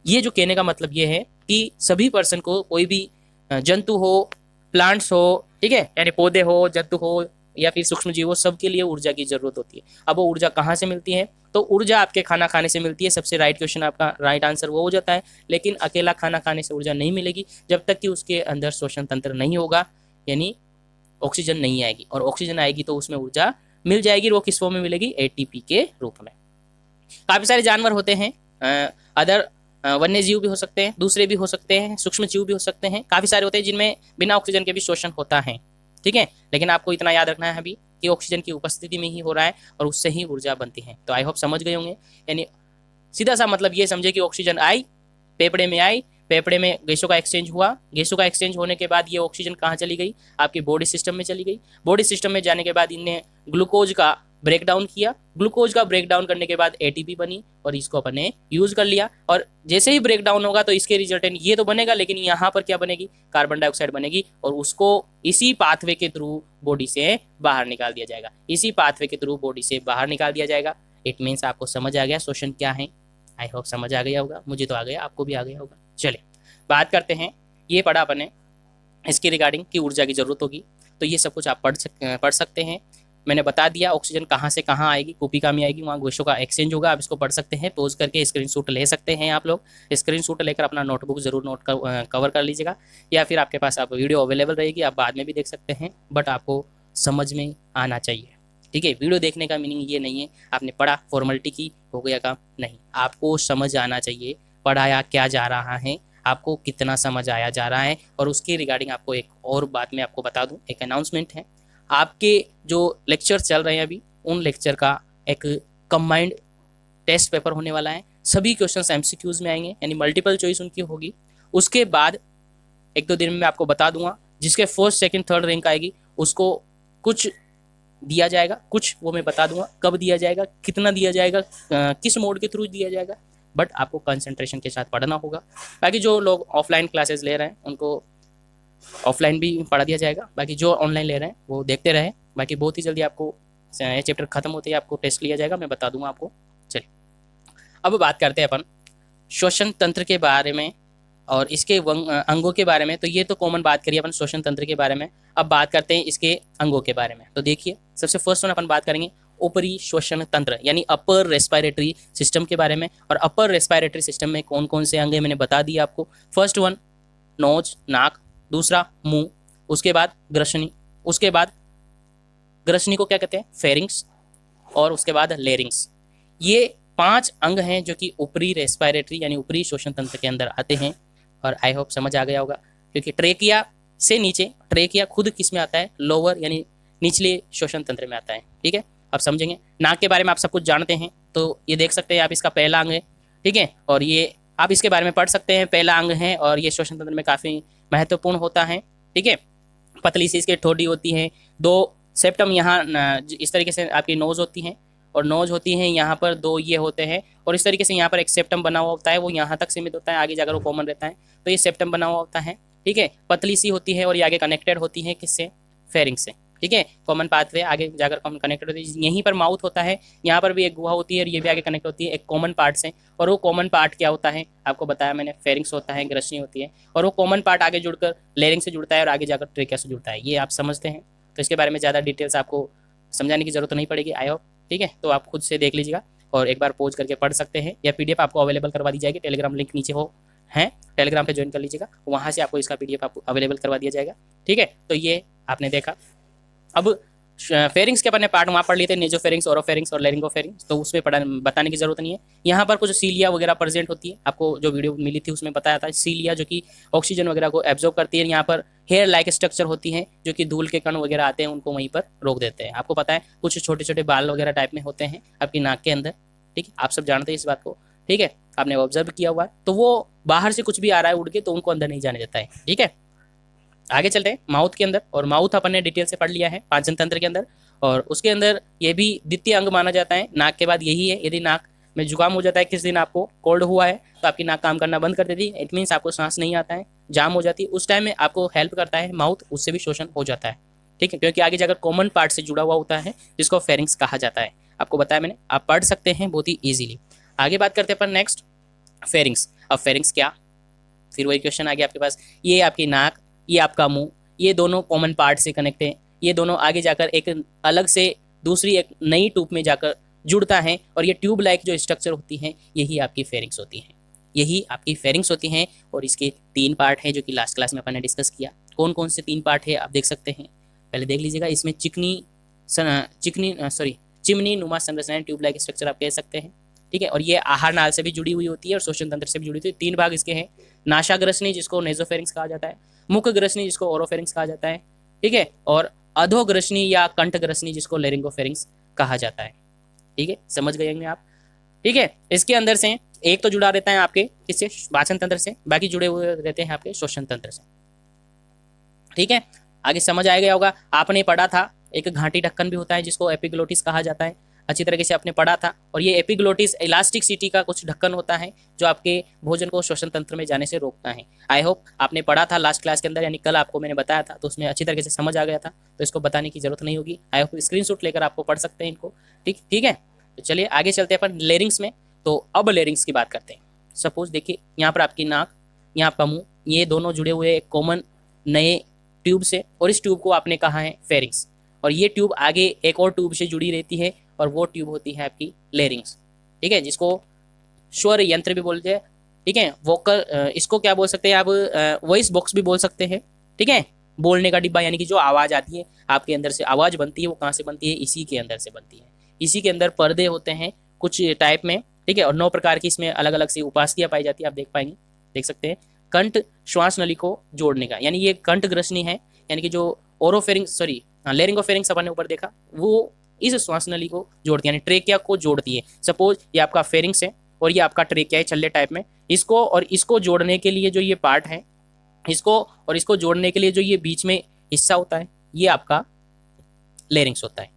ये जो कहने का मतलब ये है कि सभी पर्सन को, कोई भी जंतु हो, प्लांट्स हो, ठीक है, यानी पौधे हो, जंतु हो, या फिर सूक्ष्म जीव हो, सबके लिए ऊर्जा की जरूरत होती है। अब वो ऊर्जा कहाँ से मिलती है? तो ऊर्जा आपके खाना खाने से मिलती है। सबसे राइट क्वेश्चन, आपका राइट आंसर वो हो जाता है। लेकिन अकेला खाना खाने से ऊर्जा नहीं मिलेगी जब तक कि उसके अंदर श्वसन तंत्र नहीं होगा, यानी ऑक्सीजन नहीं आएगी। और ऑक्सीजन आएगी तो उसमें ऊर्जा मिल जाएगी। वो किस फॉर्म में मिलेगी? एटीपी के रूप में। काफी सारे जानवर होते हैं, अदर वन्य जीव भी हो सकते हैं, दूसरे भी हो सकते हैं, सूक्ष्म जीव भी हो सकते हैं, काफी सारे होते हैं जिनमें बिना ऑक्सीजन के भी शोषण होता है, ठीक है। लेकिन आपको इतना याद रखना है अभी कि ऑक्सीजन की उपस्थिति में ही हो रहा है और उससे ही ऊर्जा बनती है। तो आई होप समझ गए होंगे। यानी सीधा सा मतलब ये समझे कि ऑक्सीजन आई, फेफड़े में आई, फेफड़े में गैसों का एक्सचेंज हुआ, गैसों का एक्सचेंज होने के बाद ये ऑक्सीजन कहाँ चली गई? आपकी बॉडी सिस्टम में चली गई। बॉडी सिस्टम में जाने के बाद इनने ग्लूकोज का ब्रेकडाउन किया, ग्लूकोज का ब्रेकडाउन करने के बाद एटीपी बनी और इसको अपन ने यूज कर लिया। और जैसे ही ब्रेकडाउन होगा तो इसके रिजल्टेंट ये तो बनेगा, लेकिन यहाँ पर क्या बनेगी? कार्बन डाइऑक्साइड बनेगी, और उसको इसी पाथवे के थ्रू बॉडी से बाहर निकाल दिया जाएगा। इसी पाथवे के थ्रू बॉडी से बाहर निकाल दिया जाएगा। इट मीन्स आपको समझ आ गया श्वसन क्या है। आई होप समझ आ गया होगा, मुझे तो आ गया, आपको भी आ गया होगा। चलिए बात करते हैं, ये पढ़ा अपने इसकी रिगार्डिंग की ऊर्जा की जरूरत होगी, तो ये सब कुछ आप पढ़ सकते हैं। मैंने बता दिया ऑक्सीजन कहाँ से कहाँ आएगी, कूपिका में आएगी, वहाँ गैसों का एक्सचेंज होगा। आप इसको पढ़ सकते हैं, पॉज करके स्क्रीनशॉट ले सकते हैं। आप लोग स्क्रीनशॉट लेकर अपना नोटबुक जरूर कवर कर लीजिएगा, या फिर आपके पास आप वीडियो अवेलेबल रहेगी, आप बाद में भी देख सकते हैं, बट आपको समझ में आना चाहिए, ठीक है। वीडियो देखने का मीनिंग ये नहीं है आपने पढ़ा, फॉर्मेलिटी की, हो गया काम, नहीं। आपको समझ आना चाहिए पढ़ाया क्या जा रहा है, आपको कितना समझ आया जा रहा है। और उसके रिगार्डिंग आपको एक और बात मैं आपको बता दूं, एक अनाउंसमेंट है। आपके जो लेक्चर चल रहे हैं अभी, उन लेक्चर का एक कंबाइंड टेस्ट पेपर होने वाला है। सभी क्वेश्चंस एमसीक्यूज में आएंगे, यानी मल्टीपल चॉइस उनकी होगी। उसके बाद एक दो दिन में मैं आपको बता दूंगा, जिसके फर्स्ट सेकंड थर्ड रैंक आएगी उसको कुछ दिया जाएगा, कुछ वो मैं बता दूंगा कब दिया जाएगा, कितना दिया जाएगा, किस मोड के थ्रू दिया जाएगा, बट आपको कंसंट्रेशन के साथ पढ़ना होगा। बाकी जो लोग ऑफलाइन क्लासेस ले रहे हैं उनको ऑफलाइन भी पढ़ा दिया जाएगा, बाकी जो ऑनलाइन ले रहे हैं वो देखते रहे। बाकी बहुत ही जल्दी आपको ये चैप्टर खत्म होते ही आपको टेस्ट लिया जाएगा, मैं बता दूंगा आपको। चलिए अब बात करते हैं अपन श्वसन तंत्र के बारे में और इसके अंगों के बारे में। तो ये तो कॉमन बात करिए अपन श्वसन तंत्र के बारे में। अब बात करते हैं इसके अंगों के बारे में। तो देखिए सबसे फर्स्ट वन अपन बात करेंगे ऊपरी श्वसन तंत्र, यानी अपर रेस्पिरेटरी सिस्टम के बारे में। और अपर रेस्पिरेटरी सिस्टम में कौन कौन से अंग है मैंने बता दिया आपको। फर्स्ट वन नोज, नाक, दूसरा मुंह, उसके बाद ग्रसनी, उसके बाद ग्रसनी को क्या कहते हैं? फेरिंग्स, और उसके बाद लेरिंग्स। ये 5 अंग हैं जो कि ऊपरी रेस्पिरेटरी यानी ऊपरी श्वसन तंत्र के अंदर आते हैं। और आई होप समझ आ गया होगा, क्योंकि ट्रेकिया से नीचे, ट्रेकिया खुद किस में आता है? लोअर यानी निचले श्वसन तंत्र में आता है, ठीक है। अब समझेंगे। नाक के बारे में आप सब कुछ जानते हैं, तो ये देख सकते हैं आप, इसका पहला अंग है, ठीक है। और ये आप इसके बारे में पढ़ सकते हैं, पहला अंग है और ये श्वसन तंत्र में काफ़ी महत्वपूर्ण होता है, ठीक है। पतली सी इसकी ठोड़ी होती है, 2 सेप्टम यहाँ इस तरीके से आपकी नोज होती है, और नोज होती है यहाँ पर 2 ये होते हैं, और इस तरीके से यहाँ पर एक सेप्टम बना हुआ होता है, वो यहाँ तक सीमित होता है, आगे जाकर वो कॉमन रहता है। तो ये सेप्टम बना हुआ होता है, ठीक है। पतली सी होती है और ये आगे कनेक्टेड होती है किससे? फेरिंग से, ठीक है। कॉमन पाथवे आगे जाकर कनेक्टेड होती है। यहीं पर माउथ होता है, यहाँ पर भी एक गुहा होती है और ये भी आगे कनेक्ट होती है एक कॉमन पार्ट से। और वो कॉमन पार्ट क्या होता है आपको बताया मैंने, फेरिंग्स होता है, ग्रसनी होती है, और वो कॉमन पार्ट आगे जुड़कर लेरिंग से जुड़ता है और आगे जाकर ट्रेकिया से जुड़ता है। ये आप समझते हैं, तो इसके बारे में ज़्यादा डिटेल्स आपको समझाने की जरूरत नहीं पड़ेगी, आई होप, ठीक है। तो आप खुद से देख लीजिएगा और एक बार पॉज करके पढ़ सकते हैं, या पीडीएफ आपको अवेलेबल करवा दी जाएगी। टेलीग्राम लिंक नीचे हो है, टेलीग्राम पे ज्वाइन कर लीजिएगा, वहाँ से आपको इसका पीडीएफ आपको अवेलेबल करवा दिया जाएगा, ठीक है। तो ये आपने देखा। अब फेरिंग्स के अपने पार्ट वहाँ पढ़ लिए थे, नेजोफेरिंग्स, ओरोफेरिंग्स और लेरिंगोफेरिंग्स, तो उसमें बताने की जरूरत नहीं है। यहाँ पर कुछ सीलिया वगैरह प्रेजेंट होती है, आपको जो वीडियो मिली थी उसमें बताया था, सीलिया जो कि ऑक्सीजन वगैरह को एब्जॉर्ब करती है। यहाँ पर हेयर लाइक स्ट्रक्चर होती है जो कि धूल के कण वगैरह आते हैं उनको वहीं पर रोक देते हैं। आपको पता है कुछ छोटे छोटे बाल वगैरह टाइप में होते हैं आपकी नाक के अंदर, ठीक है, आप सब जानते हैं इस बात को। ठीक है, आपने ऑब्जर्व किया हुआ है। तो वो बाहर से कुछ भी आ रहा है उड़ के, तो उनको अंदर नहीं जाने देता है। ठीक है, आगे चलते हैं माउथ के अंदर। और माउथ अपन ने डिटेल से पढ़ लिया है पाचन तंत्र के अंदर, और उसके अंदर ये भी द्वितीय अंग माना जाता है। नाक के बाद यही है। यदि नाक में जुकाम हो जाता है, किस दिन आपको कोल्ड हुआ है, तो आपकी नाक काम करना बंद कर देती है। इट मीन्स आपको सांस नहीं आता है, जाम हो जाती है। उस टाइम में आपको हेल्प करता है माउथ, उससे भी शोषण हो जाता है। ठीक है, क्योंकि आगे जाकर कॉमन पार्ट से जुड़ा हुआ होता है, जिसको फेरिंग्स कहा जाता है। आपको बताया मैंने, आप पढ़ सकते हैं बहुत ही ईजिली। आगे बात करते हैं अपन नेक्स्ट, फेरिंग्स। अब फेरिंग्स क्या, फिर वही क्वेश्चन आ गया आपके पास। ये आपकी नाक, ये आपका मुंह, ये दोनों कॉमन पार्ट से कनेक्ट है। ये दोनों आगे जाकर एक अलग से दूसरी एक नई ट्यूब में जाकर जुड़ता है, और ये ट्यूब लाइक जो स्ट्रक्चर होती हैं, यही आपकी फेरिंग्स होती हैं। यही आपकी फेरिंग्स होती हैं। और इसके 3 पार्ट हैं, जो कि लास्ट क्लास में अपन ने डिस्कस किया। कौन कौन से 3 पार्ट है आप देख सकते हैं, पहले देख लीजिएगा। इसमें चिमनी नुमा संरचना, ट्यूब लाइक स्ट्रक्चर आप कह सकते हैं। ठीक है, और ये आहार नाल से भी जुड़ी हुई होती है और श्वसन तंत्र से भी जुड़ी होती है। 3 भाग इसके हैं, नासाग्रसनी जिसको नेजोफेरिंग्स कहा जाता है, मुखग्रसनी जिसको ओरोफेरिंग्स कहा जाता है, ठीक है, और अधोग्रसनी या कंठग्रसनी जिसको लेरिंगोफेरिंग्स कहा जाता है। ठीक है, समझ गए होंगे आप। ठीक है, इसके अंदर से एक तो जुड़ा रहता है आपके किससे, पाचन तंत्र से, बाकी जुड़े हुए रहते हैं आपके श्वसन तंत्र से। ठीक है, आगे समझ आ गया होगा। आपने पढ़ा था एक घाटी ढक्कन भी होता है जिसको एपिग्लोटिस कहा जाता है, अच्छी तरीके से आपने पढ़ा था। और ये एपिग्लोटिस इलास्टिसिटी का कुछ ढक्कन होता है जो आपके भोजन को श्वसन तंत्र में जाने से रोकता है। आई होप आपने पढ़ा था लास्ट क्लास के अंदर, यानी कल आपको मैंने बताया था, तो उसमें अच्छी तरीके से समझ आ गया था, तो इसको बताने की जरूरत नहीं होगी। आई होप स्क्रीनशॉट लेकर आपको पढ़ सकते हैं इनको। ठीक है, तो चलिए आगे चलते हैं अपन लेरिंग्स में। तो अब लेरिंग्स की बात करते हैं। सपोज देखिए, यहाँ पर आपकी नाक, यहाँ आपका मुंह, ये दोनों जुड़े हुए एक कॉमन नए ट्यूब से, और इस ट्यूब को आपने कहा है फेरिंग्स। और ये ट्यूब आगे एक और ट्यूब से जुड़ी रहती है, और वो ट्यूब होती है आपकी लेरिंग्स। ठीक है, जिसको स्वर यंत्र भी बोलते हैं। ठीक है, वोकल, इसको क्या बोल सकते हैं आप, वॉइस बॉक्स भी बोल सकते हैं। ठीक है, बोलने का डिब्बा, यानी कि जो आवाज़ आती है आपके अंदर से, आवाज़ बनती है, वो कहाँ से बनती है, इसी के अंदर से बनती है। इसी के अंदर पर्दे होते हैं कुछ टाइप में। ठीक है, और 9 प्रकार की इसमें अलग अलग सी उपास्थियाँ पाई जाती है, आप देख पाएंगे, देख सकते हैं। कंठ श्वास नली को जोड़ने का, यानी ये कंठ ग्रसनी है, यानी कि जो ओरोफेरिंग्स, सॉरी लेरिंगोफेरिंग्स अपन ने ऊपर देखा, वो इस श्वास नली को जोड़ती है, यानी ट्रेकिया को जोड़ती है। सपोज ये आपका फेरिंग्स है और ये आपका ट्रेकिया है छल्ले टाइप में। इसको और इसको जोड़ने के लिए जो ये पार्ट है, इसको और इसको जोड़ने के लिए जो ये बीच में हिस्सा होता है, ये आपका लेरिंग्स होता है।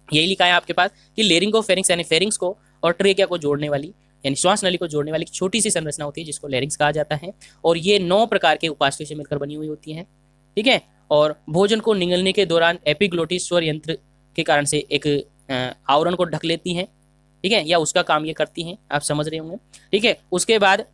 यही लिखा है आपके पास कि लेरिंगोफेरिंग्स, यानी फेरिंग्स को और ट्रेकिया को जोड़ने वाली, यानी श्वास नली को जोड़ने वाली छोटी सी संरचना होती है, जिसको लेरिंग्स कहा जाता है। और ये 9 प्रकार के उपास्थि से मिलकर बनी हुई होती है। ठीक है, और भोजन को निगलने के दौरान एपिग्लोटिस स्वर यंत्र के कारण से एक आवरण को ढक लेती हैं। ठीक है, या उसका काम ये करती हैं, आप समझ रहे होंगे। ठीक है, उसके बाद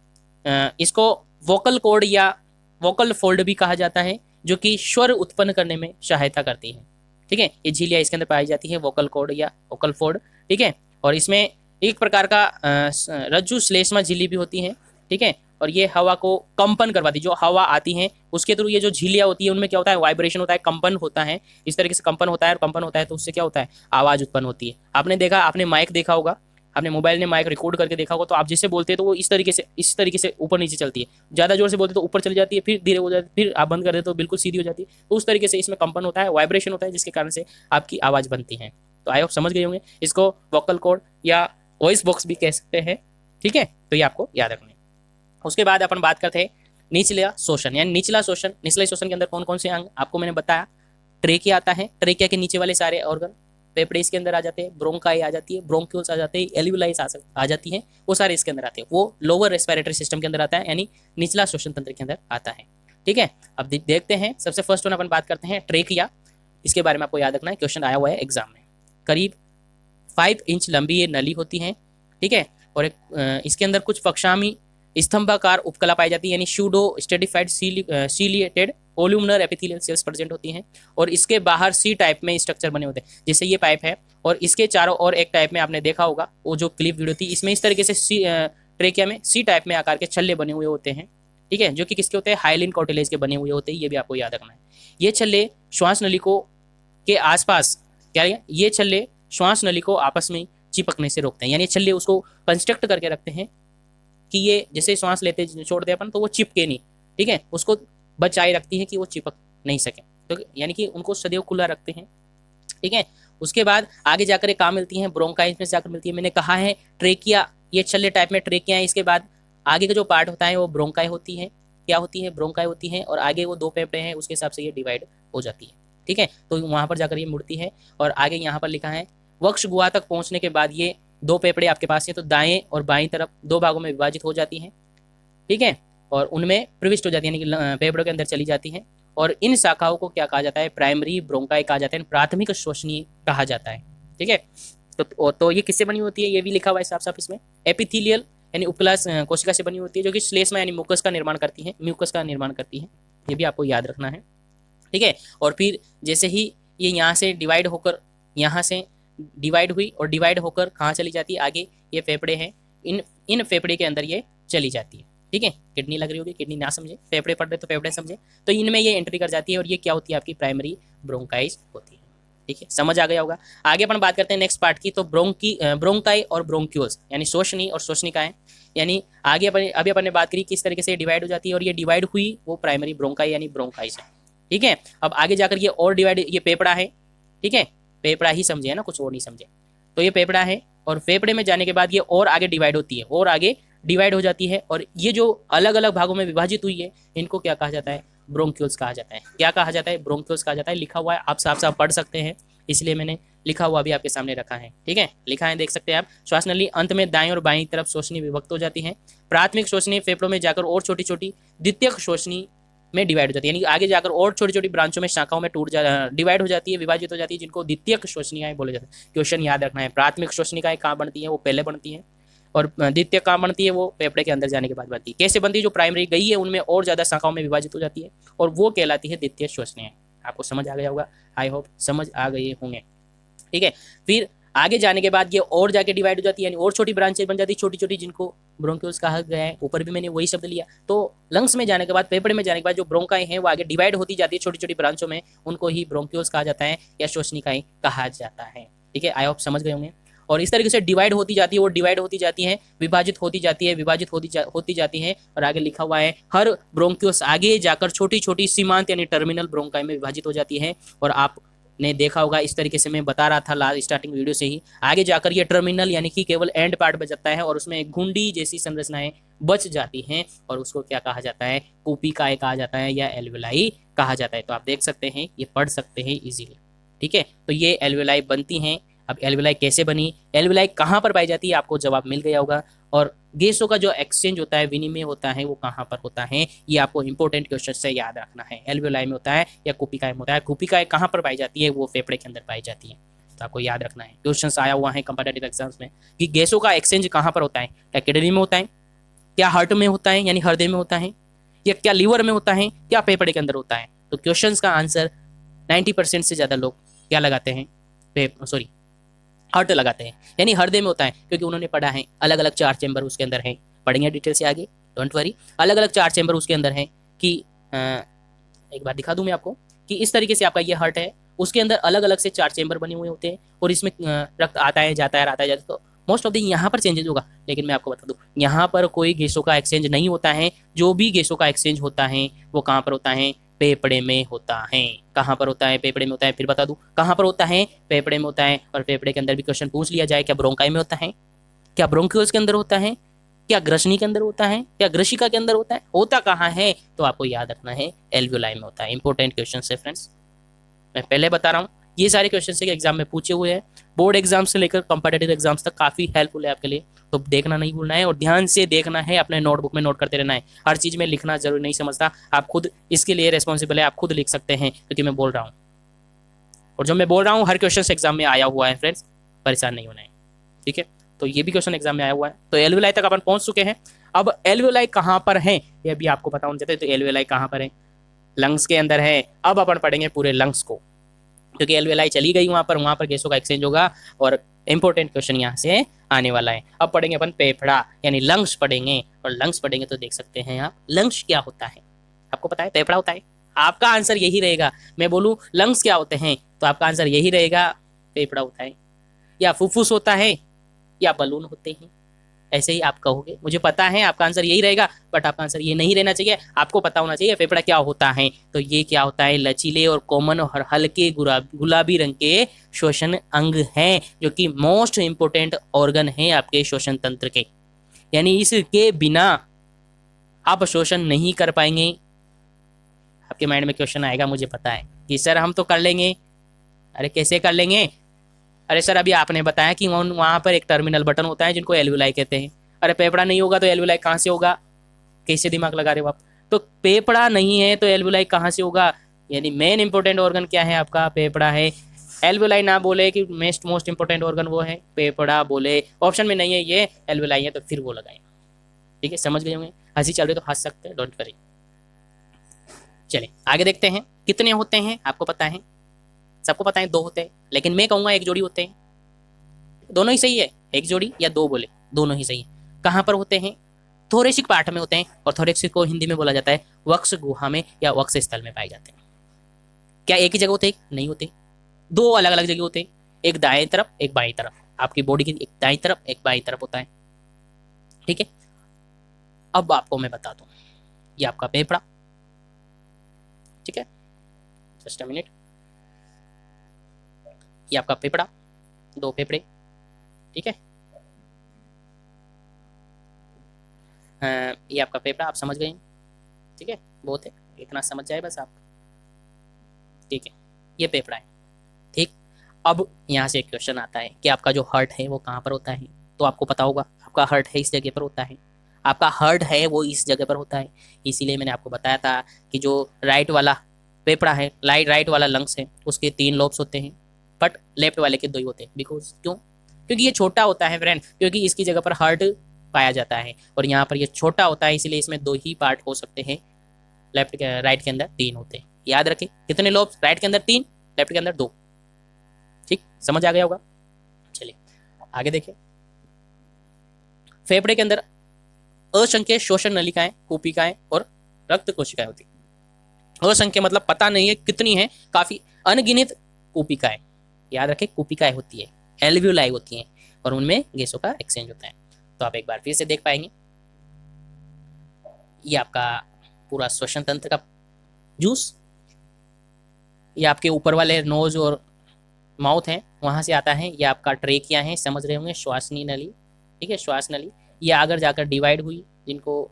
इसको वोकल कॉर्ड या वोकल फोल्ड भी कहा जाता है, जो कि स्वर उत्पन्न करने में सहायता करती है। ठीक है, ये झिल्लियाँ इसके अंदर पाई जाती है, वोकल कॉर्ड या वोकल फोल्ड। ठीक है, और इसमें एक प्रकार का रज्जु श्लेष्मा झिल्ली भी होती है। ठीक है, और ये हवा को कंपन करवाती है, जो हवा आती है उसके थ्रू ये जो झिल्लियाँ होती है उनमें क्या होता है, वाइब्रेशन होता है, कंपन होता है। इस तरीके से कंपन होता है, और कंपन होता है तो उससे क्या होता है, आवाज़ उत्पन्न होती है। आपने देखा, आपने माइक देखा होगा, आपने मोबाइल में माइक रिकॉर्ड करके देखा होगा, तो आप जिससे बोलते हैं तो वो इस तरीके से ऊपर नीचे चलती है। ज़्यादा जोर से बोलते तो ऊपर चली जाती है, फिर धीरे हो जाती है, फिर आप बंद कर देते तो बिल्कुल सीधी हो जाती है। तो उस तरीके से इसमें कंपन होता है, वाइब्रेशन होता है, जिसके कारण से आपकी आवाज़ बनती है। तो आई होप समझ गए होंगे। इसको वोकल कॉर्ड या वॉइस बॉक्स भी कह सकते हैं। ठीक है, तो ये आपको याद रखना है। उसके बाद अपन बात करते हैं निचला शोषण, यानी निचला शोषण। निचले शोषण के अंदर कौन कौन से अंग आपको मैंने बताया। ट्रेकिया आता है, ट्रेकिया के नीचे वाले सारे ऑर्गन, फेफड़े इसके अंदर आ जाते हैं, ब्रोंकाई आ जाती है, ब्रोंक्यूल्स आ जाते हैं, एल्वियोलाइज आ जाती हैं, वो सारे इसके अंदर आते हैं। वो लोअर रेस्पिरेटरी सिस्टम के अंदर आता है, यानी निचला श्वसन तंत्र के अंदर आता है। ठीक है, अब देखते हैं। सबसे फर्स्ट वन अपन बात करते हैं ट्रेकिया। इसके बारे में आपको याद रखना है, क्वेश्चन आया हुआ है एग्जाम में। करीब 5 इंच लंबी ये नली होती है। ठीक है, और एक इसके अंदर कुछ पक्षामी स्तंभाकार उपकला पाई जाती है, यानी pseudo stratified ciliated columnar epithelial cells present होती हैं। और इसके बाहर सी टाइप में स्ट्रक्चर बने होते हैं, जैसे ये पाइप है, और इसके चारों ओर एक टाइप में आपने देखा होगा वो जो क्लिप वीडियो थी, इसमें इस तरीके से ट्रेकिया में सी टाइप में आकार के छल्ले बने हुए होते हैं। ठीक है, जो कि किसके होते हैं, हाइलिन कार्टिलेज के बने हुए होते हैं। ये भी आपको याद रखना है। ये छल्ले श्वास नली को के आसपास क्या है, ये छल्ले श्वास नली को आपस में चिपकने से रोकते हैं, यानी छल्ले उसको कंस्ट्रक्ट करके रखते हैं कि ये जैसे श्वास लेते छोड़ते अपन तो वो चिपके नहीं। ठीक है, उसको बचाए रखती है कि वो चिपक नहीं सके, तो यानी कि उनको सदैव खुला रखते हैं। ठीक है, उसके बाद आगे जाकर एक काम मिलती है, ब्रोंकाइल्स में जाकर मिलती है। मैंने कहा है ट्रेकिया ये छल्ले टाइप में ट्रेकिया है। इसके बाद आगे का जो पार्ट होता है वो ब्रोंकाई होती है। क्या होती है? ब्रोंकाई होती है। और आगे वो 2 फेफड़े हैं, उसके हिसाब से ये डिवाइड हो जाती है। ठीक है, तो वहाँ पर जाकर ये मुड़ती है। और आगे यहाँ पर लिखा है वक्ष गुहा तक पहुँचने के बाद ये 2 फेफड़े आपके पास है, तो दाएं और बाएं तरफ 2 भागों में विभाजित हो जाती है। ठीक है, और उनमें प्रविष्ट हो जाती है, यानी कि फेफड़ों के अंदर चली जाती है। और इन शाखाओं को क्या कहा जाता है? प्राइमरी ब्रोंकाई कहा जाता है, प्राथमिक श्वसनीय कहा जाता है। ठीक है, तो ये किससे बनी होती है? ये भी लिखा हुआ है साफ साफ इसमें। एपिथेलियल यानी उपकला कोशिका से बनी होती है, जो कि श्लेष्मा यानी म्यूकस का निर्माण करती है, म्यूकस का निर्माण करती है। ये भी आपको याद रखना है। ठीक है, और फिर जैसे ही ये यहाँ से डिवाइड होकर, यहाँ से डिवाइड हुई और डिवाइड होकर कहाँ चली जाती है? आगे ये फेफड़े हैं, इन फेफड़े के अंदर ये चली जाती है। ठीक है, किडनी लग रही होगी, किडनी ना समझे, फेफड़े पढ़ रहे तो फेफड़े समझे, तो इनमें ये एंट्री कर जाती है और ये क्या होती है? आपकी प्राइमरी ब्रोंकाइज होती है। ठीक है, समझ आ गया होगा। आगे अपन बात करते हैं नेक्स्ट पार्ट की। तो ब्रोंकाई और ब्रोंक्यूल्स यानी शोषणी और श्वसनिकाएं, यानी आगे अभी अपन ने बात करी किस तरीके से डिवाइड हो जाती है, और ये डिवाइड हुई वो प्राइमरी ब्रोंकाई यानी ब्रोंकाइज है। ठीक है, अब आगे जाकर ये और डिवाइड, ये फेफड़ा है। ठीक है, फेफड़ा ही समझे ना, कुछ और नहीं समझे। तो ये फेफड़ा है और फेफड़े में जाने के बाद ये और आगे डिवाइड होती है, और आगे डिवाइड हो जाती है। और ये जो अलग अलग भागों में विभाजित हुई है, इनको क्या कहा जाता है? ब्रोंक्यूल्स कहा जाता है। क्या कहा जाता है? ब्रोंक्यूल्स कहा जाता है। लिखा हुआ है, आप साफ साफ पढ़ सकते हैं, इसलिए मैंने लिखा हुआ भी आपके सामने रखा है। ठीक है, लिखा है, देख सकते हैं आप। श्वास नली अंत में दाएं और बाएं तरफ शोषणी विभक्त हो जाती है। प्राथमिक शोषणी फेफड़ों में जाकर और छोटी छोटी द्वितीयक शोषणी में डिवाइड हो जाती है, यानी आगे जाकर और छोटी छोटी ब्रांचों में, शाखाओं में डिवाइड हो जाती है, विभाजित हो जाती है, जिनको द्वितीयक शोषणिकाएं बोले जाते हैं। क्वेश्चन याद रखना है, प्राथमिक शोषणिकाएं कहाँ बनती है? वो पहले बनती है, और द्वितीय कहाँ बनती है? वो फेफड़े के अंदर जाने के बाद बनती है। कैसे बनती है? जो प्राइमरी गई है उनमें और ज्यादा शाखाओं में विभाजित हो जाती है, और वो कहलाती है द्वितीय श्वसनीय। आपको समझ आ गया होगा, आई होप समझ आ गए होंगे। ठीक है, फिर आगे जाने के बाद ये और जाके डिवाइड हो जाती है, यानी और छोटी ब्रांचेज बन जाती है, छोटी छोटी, जिनको ब्रोंक्यूल्स कहा गया है। ऊपर भी मैंने वही शब्द लिया। तो लंग्स में जाने के बाद, फेफड़े में जाने के बाद जो ब्रोंकाई हैं वो आगे डिवाइड होती जाती है छोटी छोटी ब्रांचों में, उनको ही ब्रोंक्यूल्स कहा जाता है या श्वसनिकाएं कहा जाता है। ठीक है, आई होप समझ गए होंगे। और इस तरीके से डिवाइड होती जाती है, वो डिवाइड होती जाती है, विभाजित होती जाती है, विभाजित होती जाती है। और आगे लिखा हुआ है हर ब्रोंक्यूल्स आगे जाकर छोटी छोटी सीमांत यानी टर्मिनल ब्रोंकाई में विभाजित हो जाती है। और आपने देखा होगा, इस तरीके से मैं बता रहा था लास्ट स्टार्टिंग वीडियो से ही, आगे जाकर ये टर्मिनल यानी कि केवल एंड पार्ट बच जाता है, और उसमें घुंडी जैसी संरचनाएं बच जाती हैं, और उसको क्या कहा जाता है? कूपिकाएं कहा जाता है या एल्वेलाई कहा जाता है। तो आप देख सकते हैं, ये पढ़ सकते हैं इजीली। ठीक है, तो ये एल्वेलाई बनती हैं। अब एल्वेलाई कैसे बनी, एल्वेलाई कहाँ पर पाई जाती है, आपको जवाब मिल गया होगा। और गैसों का जो एक्सचेंज होता है, विनिमय होता है, वो कहाँ पर होता है, ये आपको इंपॉर्टेंट क्वेश्चन से याद रखना है। एल्वेलाई में होता है या कूपिकाएं में होता है। कूपिकाएं कहाँ पर पाई जाती है? वो फेफड़े के अंदर पाई जाती है। तो आपको याद रखना है, क्वेश्चन आया हुआ है कंपटीटिव एग्जाम्स में कि गैसों का एक्सचेंज कहाँ पर होता है। क्या किडनी में होता है, क्या हार्ट में होता है यानी हृदय में होता है, या क्या लीवर में होता है, क्या फेफड़े के अंदर होता है? तो क्वेश्चन का आंसर 90% से ज्यादा लोग क्या लगाते हैं? हार्ट लगाते हैं, यानी हृदय में होता है, क्योंकि उन्होंने पढ़ा है अलग अलग 4 चैम्बर उसके अंदर हैं। पढ़ेंगे डिटेल से आगे, डोंट वरी। अलग अलग 4 चैम्बर उसके अंदर हैं कि एक बार दिखा दूं मैं आपको कि इस तरीके से आपका ये हार्ट है, उसके अंदर अलग अलग से 4 चैम्बर बने हुए होते हैं, और इसमें रक्त आता है जाता है, आता है जाता है। तो मोस्ट ऑफ द यहाँ पर चेंजेस होगा, लेकिन मैं आपको बता दूं यहाँ पर कोई गैसों का एक्सचेंज नहीं होता है। जो भी गैसों का एक्सचेंज होता है वो कहाँ पर होता है? फेफड़े में होता है। कहाँ पर होता है? फेफड़े में होता है। फिर बता दूं कहाँ पर होता है? फेफड़े में होता है। और फेफड़े के अंदर भी क्वेश्चन पूछ लिया जाए, क्या ब्रोंकाई में होता है, क्या ब्रोंक्यूल्स के अंदर होता है, क्या ग्रसनी के अंदर होता है, क्या ग्रशिका के अंदर होता है, होता कहाँ है? तो आपको याद रखना है एल्वियोलाई में होता है। इंपॉर्टेंट क्वेश्चन है फ्रेंड्स, मैं पहले बता रहा हूँ। ये सारे क्वेश्चन एग्जाम में पूछे हुए हैं, बोर्ड एग्जाम से लेकर कंपेटिटिव एग्जाम्स तक काफी हेल्पफुल है आपके लिए। तो देखना नहीं भूलना है, और ध्यान से देखना है, अपने नोटबुक में नोट करते रहना है। हर चीज में लिखना जरूरी नहीं समझता, आप खुद इसके लिए रेस्पॉन्सिबल है, आप खुद लिख सकते हैं, क्योंकि मैं बोल रहा हूँ, और जो मैं बोल रहा हूँ हर क्वेश्चन एग्जाम में आया हुआ है फ्रेंड्स, परेशान नहीं होना है। ठीक है, तो ये भी क्वेश्चन एग्जाम में आया हुआ है। तो एल्वियोलाई तक अपन पहुंच चुके हैं। अब एल्वियोलाई कहाँ पर है ये भी आपको पता होना चाहिए। तो एल्वियोलाई कहाँ पर है? लंग्स के अंदर है। अब अपन पढ़ेंगे पूरे लंग्स को, क्योंकि एल्वियोलाई चली गई वहां पर गैसों का एक्सचेंज होगा, और इंपॉर्टेंट क्वेश्चन यहाँ से आने वाला है। अब पढ़ेंगे अपन फेफड़ा यानी लंग्स पढ़ेंगे, और लंग्स पढ़ेंगे तो देख सकते हैं आप लंग्स क्या होता है। आपको पता है फेफड़ा होता है, आपका आंसर यही रहेगा। मैं बोलूं लंग्स क्या होते हैं तो आपका आंसर यही रहेगा, फेफड़ा होता है, या फुफ्फुस होता है, या बलून होते हैं। ऐसे ही आप कहोगे, मुझे पता है आपका आंसर यही रहेगा, बट आपका आंसर ये नहीं रहना चाहिए। आपको पता होना चाहिए फेफड़ा क्या होता है। तो ये क्या होता है? लचीले और कॉमन और हल्के गुलाबी रंग के श्वसन अंग हैं, जो कि मोस्ट इंपोर्टेंट ऑर्गन है आपके श्वसन तंत्र के। यानी इसके बिना आप शोषण नहीं कर पाएंगे। आपके माइंड में क्वेश्चन आएगा, मुझे पता है कि सर हम तो कर लेंगे। अरे कैसे कर लेंगे? अरे सर अभी आपने बताया कि वहाँ पर एक टर्मिनल बटन होता है जिनको एल्वियोलाई कहते हैं। अरे पेपड़ा नहीं होगा तो एल्वियोलाई कहाँ से होगा? कैसे दिमाग लगा रहे हो आप? तो पेपड़ा नहीं है तो एल्वियोलाई कहाँ से होगा? यानी मेन इंपॉर्टेंट ऑर्गन क्या है आपका? पेपड़ा है। एल्वियोलाई ना बोले कि मोस्ट इंपॉर्टेंट ऑर्गन वो है, पेपड़ा बोले ऑप्शन में नहीं है ये, एल्वियोलाई है तो फिर वो लगाएं। ठीक है, समझ गए होंगे। हंसी चल रही तो हंस सकते हैं, डोंट वरी। चलिए आगे देखते हैं कितने होते हैं। आपको पता है, सबको पता है 2 होते हैं, लेकिन मैं कहूँगा 1 जोड़ी होते हैं। दोनों ही सही है, 1 जोड़ी या 2 बोले, दोनों ही सही है। कहाँ पर होते हैं? थोरेसिक पार्ट में होते हैं, और थोरेसिक को हिंदी में बोला जाता है वक्ष गुहा में या वक्ष स्थल में पाए जाते हैं। क्या एक ही जगह होते हैं? नहीं होते, 2 अलग अलग जगह होते हैं। एक दाएं तरफ, एक बाईं तरफ। आपकी बॉडी की एक दाईं तरफ, एक बाईं तरफ होता है। ठीक है, अब आपको मैं बता दूं, ये आपका फेफड़ा। ठीक है, जस्ट अ मिनट। ये आपका फेफड़ा, 2 फेफड़े। ठीक है, ये आपका फेफड़ा, आप समझ गए। ठीक है, बहुत है, इतना समझ जाए बस आप। ठीक है, ये फेफड़ा है। ठीक, अब यहाँ से एक क्वेश्चन आता है कि आपका जो हार्ट है वो कहाँ पर होता है? तो आपको पता होगा आपका हार्ट है इस जगह पर होता है। आपका हार्ट है वो इस जगह पर होता है। इसीलिए मैंने आपको बताया था कि जो राइट वाला फेफड़ा है, राइट वाला लंग्स है, उसके 3 लोब्स होते हैं, बट लेफ्ट वाले के 2 ही होते हैं। बिकॉज क्यों? क्योंकि ये छोटा होता है फ्रेंड, क्योंकि इसकी जगह पर हार्ट पाया जाता है और यहाँ पर ये छोटा होता है, इसलिए इसमें 2 ही पार्ट हो सकते हैं। लेफ्ट के राइट के अंदर 3 होते हैं। याद रखें, कितने लोब्स? राइट के अंदर 3, लेफ्ट के अंदर 2। ठीक, समझ आ गया होगा। चलिए आगे देखें। फेफड़े के अंदर असंख्य शोषण नलिकाएं, कूपिकाएं और रक्त कोशिकाएं होती हैं। असंख्य मतलब पता नहीं है कितनी है, काफी अनगिनत कूपिकाएं। याद रखें, कूपिकाएं होती है, एल्वियोलाई होती हैं, और उनमें गैसों का एक्सचेंज होता है। तो आप एक बार फिर से देख पाएंगे, ये आपका पूरा श्वसन तंत्र का जूस, ये आपके ऊपर वाले नोज और माउथ है, वहां से आता है। ये आपका ट्रेकिया है, समझ रहे होंगे, श्वासनीय नली। ठीक है, श्वास नली। ये आगे जाकर डिवाइड हुई, जिनको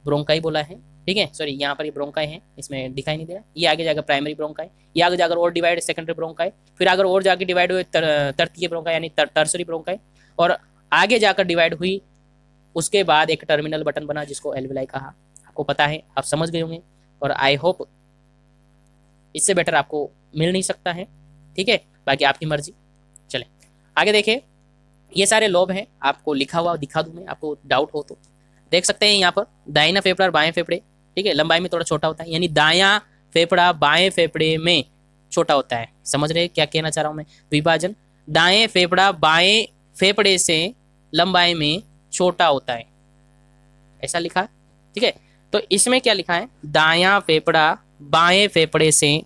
ब्रोंकाई बोला है। ठीक है, सॉरी, यहाँ पर ये ब्रोंकाई है, इसमें दिखाई नहीं दे रहा। ये आगे जाकर प्राइमरी ब्रोंकाई, ये आगे जाकर और डिवाइड सेकेंडरी ब्रोंकाई, फिर अगर और जाकर डिवाइड हुए तृतीय ब्रोंकाई यानी टर्सरी ब्रोंकाई, और आगे जाकर डिवाइड हुई। उसके बाद एक टर्मिनल बटन बना जिसको एल्वियोलाई कहा। आपको पता है, आप समझ गए होंगे, और आई होप इससे बेटर आपको मिल नहीं सकता है। ठीक है, बाकी आपकी मर्जी। चले आगे देखें, ये सारे लोब हैं, आपको लिखा हुआ दिखा दूं मैं, आपको डाउट हो तो देख सकते हैं। यहाँ पर दाहिना फेफड़ा और बाएं फेफड़े, ठीक है, लंबाई में थोड़ा छोटा होता है, यानी दायां फेफड़ा बाएं फेफड़े में छोटा होता है। समझ रहे क्या कहना चाह रहा हूं मैं? विभाजन, दाएं फेफड़ा बाएं फेफड़े से लंबाई में छोटा होता है, ऐसा लिखा है। ठीक है, तो इसमें क्या लिखा है? दायां फेफड़ा बाएं फेफड़े से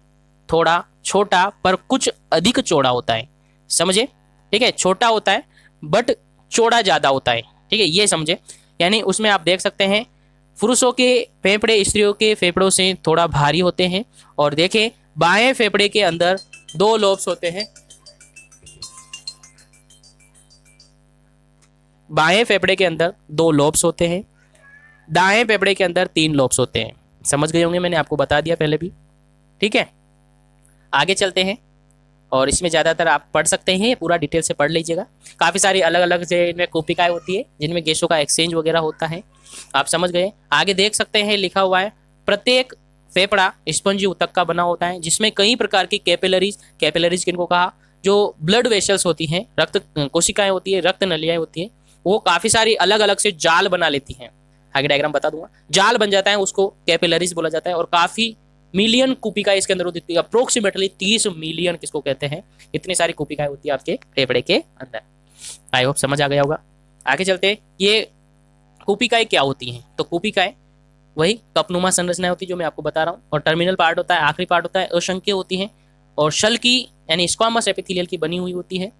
थोड़ा छोटा पर कुछ अधिक चौड़ा होता है। समझे? ठीक है, छोटा होता है बट चौड़ा ज्यादा होता है। ठीक है, ये समझे। यानी उसमें आप देख सकते हैं, पुरुषों के फेफड़े स्त्रियों के फेफड़ों से थोड़ा भारी होते हैं। और देखें, बाएं फेफड़े के अंदर 2 लोब्स होते हैं, बाएं फेफड़े के अंदर 2 लोब्स होते हैं, दाएं फेफड़े के अंदर 3 लोब्स होते हैं। समझ गए होंगे, मैंने आपको बता दिया पहले भी। ठीक है, आगे चलते हैं, और इसमें ज़्यादातर आप पढ़ सकते हैं, पूरा डिटेल से पढ़ लीजिएगा। काफ़ी सारी अलग अलग से इनमें कोशिकाएं होती है जिनमें गैसों का एक्सचेंज वगैरह होता है। आप समझ गए। आगे देख सकते हैं, लिखा हुआ है प्रत्येक फेफड़ा स्पंजी ऊतक का बना होता है, जिसमें कई प्रकार की कैपिलरीज किनको कहा? जो ब्लड वेसल्स होती हैं, रक्त कोशिकाएं होती है, रक्त नलियाँ होती हैं, वो काफ़ी सारी अलग अलग से जाल बना लेती हैं। आगे डायग्राम बता दूंगा, जाल बन जाता है, उसको कैपिलरीज बोला जाता है। और काफ़ी मिलियन कूपिकाएं इसके अंदर होती है, अप्रोक्सीमेटली 30 मिलियन किसको कहते हैं, इतनी सारी कूपिकाएं होती है आपके फेफड़े के अंदर। आई होप समझ आ गया होगा। आगे चलते, ये कूपिकाएं क्या होती हैं? तो कूपिकाएं वही कपनुमा संरचना होती है जो मैं आपको बता रहा हूँ, और टर्मिनल पार्ट होता है, आखिरी पार्ट होता है, असंख्य होती है, और शल की यानी स्क्वामस एपिथेलियल की बनी हुई होती है।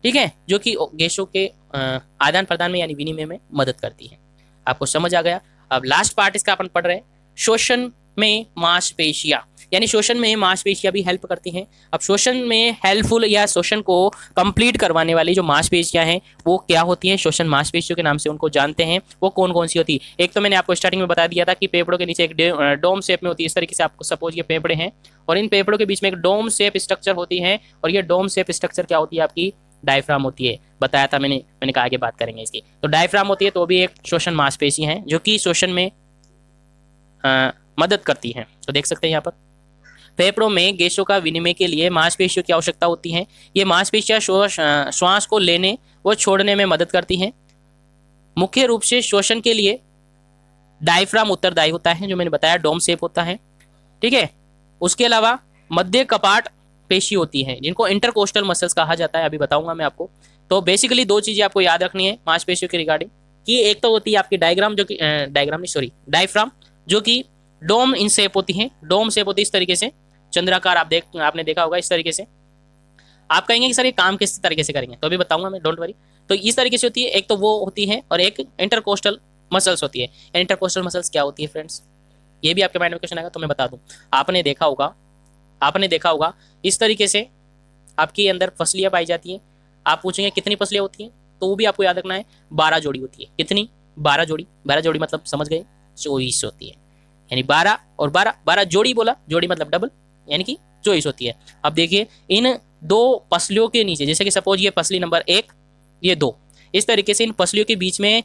ठीक है, जो कि गैसों के आदान प्रदान में यानी विनिमय में मदद करती है। आपको समझ आ गया। अब लास्ट पार्ट इसका अपन पढ़ रहे हैं, शोषण में मांसपेशियां। यानी श्वसन में मांसपेशियां भी हेल्प करती हैं। अब श्वसन में हेल्पफुल या श्वसन को कंप्लीट करवाने वाली जो मांसपेशियां हैं वो क्या होती हैं, श्वसन मांसपेशियों के नाम से उनको जानते हैं। वो कौन कौन सी होती है? एक तो मैंने आपको स्टार्टिंग में बता दिया था कि फेफड़ों के नीचे एक डोम शेप में होती है। इस तरीके से आपको सपोज ये फेफड़े हैं और इन फेफड़ों के बीच में एक डोम शेप स्ट्रक्चर होती है और ये डोम शेप स्ट्रक्चर क्या होती है? आपकी डायफ्राम होती है। बताया था मैंने कहा आगे बात करेंगे इसकी। तो डायफ्राम होती है तो भी एक श्वसन मांसपेशी है जो कि श्वसन में मदद करती है। तो देख सकते हैं यहाँ पर फेफड़ों में गैसों का विनिमय के लिए मांसपेशियों की आवश्यकता होती है। ये मांसपेशियां श्वास को लेने व छोड़ने में मदद करती हैं। मुख्य रूप से श्वसन के लिए डायफ्राम उत्तरदायी होता है, जो मैंने बताया डोम शेप होता है, ठीक है। उसके अलावा मध्य कपाट पेशी होती है जिनको इंटरकोस्टल मसल्स कहा जाता है, अभी बताऊंगा मैं आपको। तो बेसिकली दो चीजें आपको याद रखनी है मांसपेशियों के रिगार्डिंग कि एक तो होती है आपकी डायफ्राम जो कि डोम इन शेप होती है। डोम शेप होती है इस तरीके से, चंद्राकार आपने देखा होगा इस तरीके से। आप कहेंगे कि सर ये काम किस तरीके से करेंगे, तो अभी बताऊंगा मैं, डोंट वरी। तो इस तरीके से होती है, एक तो वो होती है और एक इंटरकोस्टल मसल्स होती है। इंटरकोस्टल मसल्स क्या होती है फ्रेंड्स, ये भी आपके माइंड में क्वेश्चन आएगा, तो मैं बता दूं। आपने देखा होगा इस तरीके से आपके अंदर फसलियां पाई जाती हैं। आप पूछेंगे कितनी फसलियां होती हैं, तो वो भी आपको याद रखना है 12 जोड़ी होती है। कितनी? 12 जोड़ी। 12 जोड़ी मतलब समझ गए, 24 होती है। यानी 12 और 12 जोड़ी बोला, जोड़ी मतलब डबल, यानी कि 24 होती है। अब देखिए इन दो पसलियों के नीचे, जैसे कि सपोज ये पसली नंबर 1, ये 2, इस तरीके से इन पसलियों के बीच में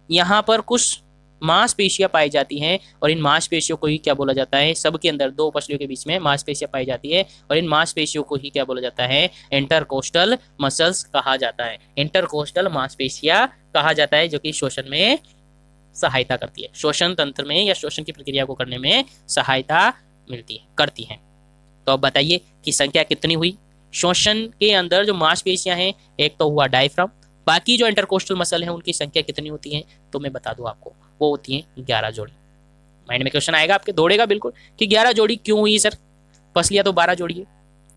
यहाँ पर कुछ मांसपेशियां पाई जाती हैं और इन मांसपेशियों को ही क्या बोला जाता है? सबके अंदर दो पसलियों के बीच में मांसपेशियां पाई जाती है और इन मांसपेशियों को ही क्या बोला जाता है? इंटरकोस्टल मसल्स कहा जाता है। इंटरकोस्टल मांसपेशियां कहा जाता है जो कि श्वसन में सहायता करती है, श्वसन तंत्र में या श्वसन की प्रक्रिया को करने में सहायता करती है। तो अब बताइए कि संख्या कितनी हुई? श्वसन के अंदर जो मांसपेशियां हैं, एक तो हुआ डायफ्राम, बाकी जो इंटरकोस्टल मसल है उनकी संख्या कितनी होती है? तो मैं बता दूं आपको, वो होती है 11 जोड़ी। माइंड में क्वेश्चन आएगा आपके, दौड़ेगा बिल्कुल कि 11 जोड़ी क्यों हुई सर, पसलियां तो 12 जोड़ी है।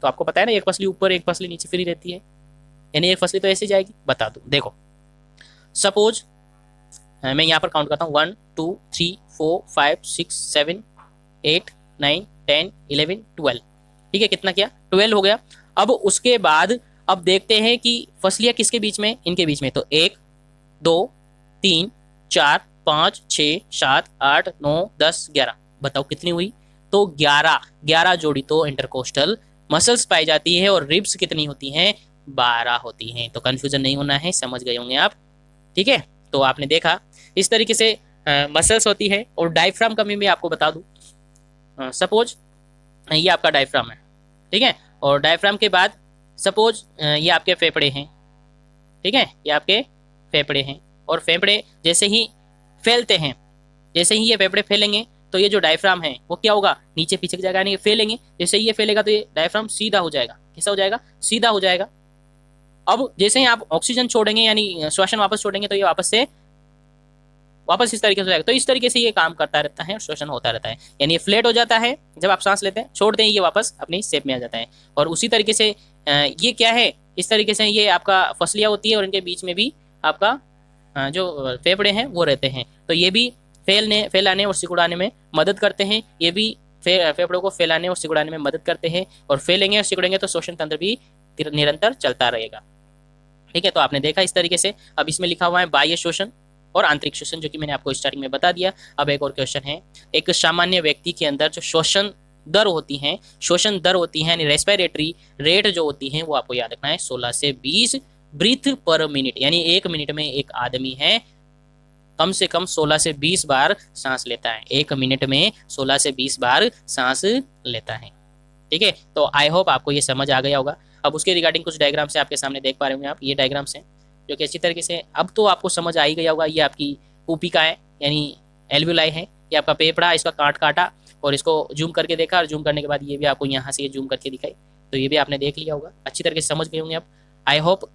तो आपको पता है ना, एक पसली ऊपर एक पसली नीचे फ्री रहती है, यानी एक पसली तो ऐसे जाएगी। बता दूं, देखो सपोज मैं यहाँ पर काउंट करता हूँ 1 2 3 4 5 6 7 8 9 10 11 12, ठीक है। कितना किया? 12 हो गया। अब उसके बाद अब देखते हैं कि फसलियां किसके बीच में? इनके बीच में। तो 1 2 3 4 5 6 7 8 9 10 11, बताओ कितनी हुई? तो 11 जोड़ी तो इंटरकोस्टल मसल्स पाई जाती है और रिब्स कितनी होती हैं? 12 होती हैं। तो कंफ्यूजन नहीं होना है, समझ गए होंगे आप, ठीक है। तो आपने देखा इस तरीके से मसल्स होती है। और डायफ्राम का मैं आपको बता दूं, सपोज ये आपका डायफ्राम है, ठीक है। और डायफ्राम के बाद सपोज ये आपके फेफड़े हैं, ठीक है, ये आपके फेफड़े हैं। और फेफड़े जैसे ही फैलते हैं, जैसे ही ये फेफड़े फैलेंगे तो ये जो डायफ्राम है वो क्या होगा? नीचे पीछे की जगह नहीं फैलेंगे। जैसे ही ये फैलेगा तो ये डायफ्राम सीधा हो जाएगा। कैसा हो जाएगा? सीधा हो जाएगा। अब जैसे ही आप ऑक्सीजन छोड़ेंगे यानी श्वसन वापस छोड़ेंगे तो ये वापस इस तरीके से हो जाएगा। तो इस तरीके से ये काम करता रहता है, श्वसन होता रहता है। यानी ये फ्लैट हो जाता है जब आप सांस लेते हैं, छोड़ते हैं ये वापस अपनी शेप में आ जाता है। और उसी तरीके से ये क्या है, इस तरीके से ये आपका फसलियां होती है और इनके बीच में भी आपका जो फेफड़े हैं वो रहते हैं। तो ये भी फैलाने और सिकुड़ाने में मदद करते हैं। ये भी फेफड़ों को फैलाने और सिकुड़ाने में मदद करते हैं। और फैलेंगे और सिकुड़ेंगे तो श्वसन तंत्र भी निरंतर चलता रहेगा, ठीक है। तो आपने देखा इस तरीके से। अब इसमें लिखा हुआ है बाह्य श्वसन और आंतरिक श्वसन, जो कि मैंने आपको स्टार्टिंग में बता दिया। अब एक और क्वेश्चन है, एक सामान्य व्यक्ति के अंदर जो श्वसन दर होती है यानी रेस्पिरेटरी रेट जो होती है वो आपको याद रखना है 16 से 20 ब्रीथ पर मिनट। यानी 1 मिनट में एक आदमी है कम से कम 16 से 20 बार सांस लेता है। 1 मिनट में 16 से 20 बार सांस लेता है, ठीक है। तो आई होप आपको ये समझ आ गया होगा। अब उसके रिगार्डिंग कुछ डायग्राम से आपके सामने देख पा रहे होंगे आप, ये डायग्राम्स हैं जो कि अच्छी तरीके से अब तो आपको समझ आ ही गया होगा। ये आपकी पुपिका है यानी एल्वुलाई है, ये आपका फेफड़ा, इसका काटा और इसको जूम करके देखा और जूम करने के बाद ये भी आपको यहाँ से ये जूम करके दिखाई, तो ये भी आपने देख लिया होगा, अच्छी तरीके से समझ गए होंगे आप। आई होप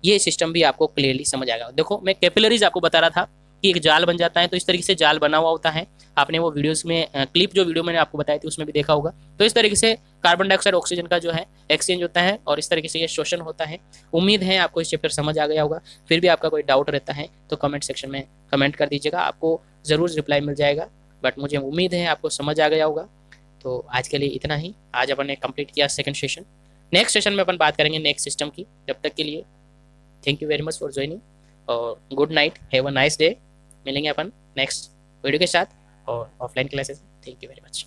ये सिस्टम भी आपको क्लियरली समझ आएगा। देखो मैं कैपिलरीज आपको बता रहा था कि एक जाल बन जाता है, तो इस तरीके से जाल बना हुआ होता है। आपने वो वीडियोस में क्लिप जो वीडियो मैंने आपको बताई थी उसमें भी देखा होगा। तो इस तरीके से कार्बन डाइऑक्साइड ऑक्सीजन का जो है एक्सचेंज होता है और इस तरीके से ये शोषण होता है। उम्मीद है आपको इस चैप्टर समझ आ गया होगा। फिर भी आपका कोई डाउट रहता है तो कमेंट सेक्शन में कमेंट कर दीजिएगा, आपको ज़रूर रिप्लाई मिल जाएगा। बट मुझे उम्मीद है आपको समझ आ गया होगा। तो आज के लिए इतना ही। आज अपन ने कंप्लीट किया सेकंड सेशन। नेक्स्ट सेशन में अपन बात करेंगे नेक्स्ट सिस्टम की। जब तक के लिए thank you very much for joining और good night, have a nice day. मिलेंगे अपन नेक्स्ट वीडियो के साथ और offline classes. Thank you very much.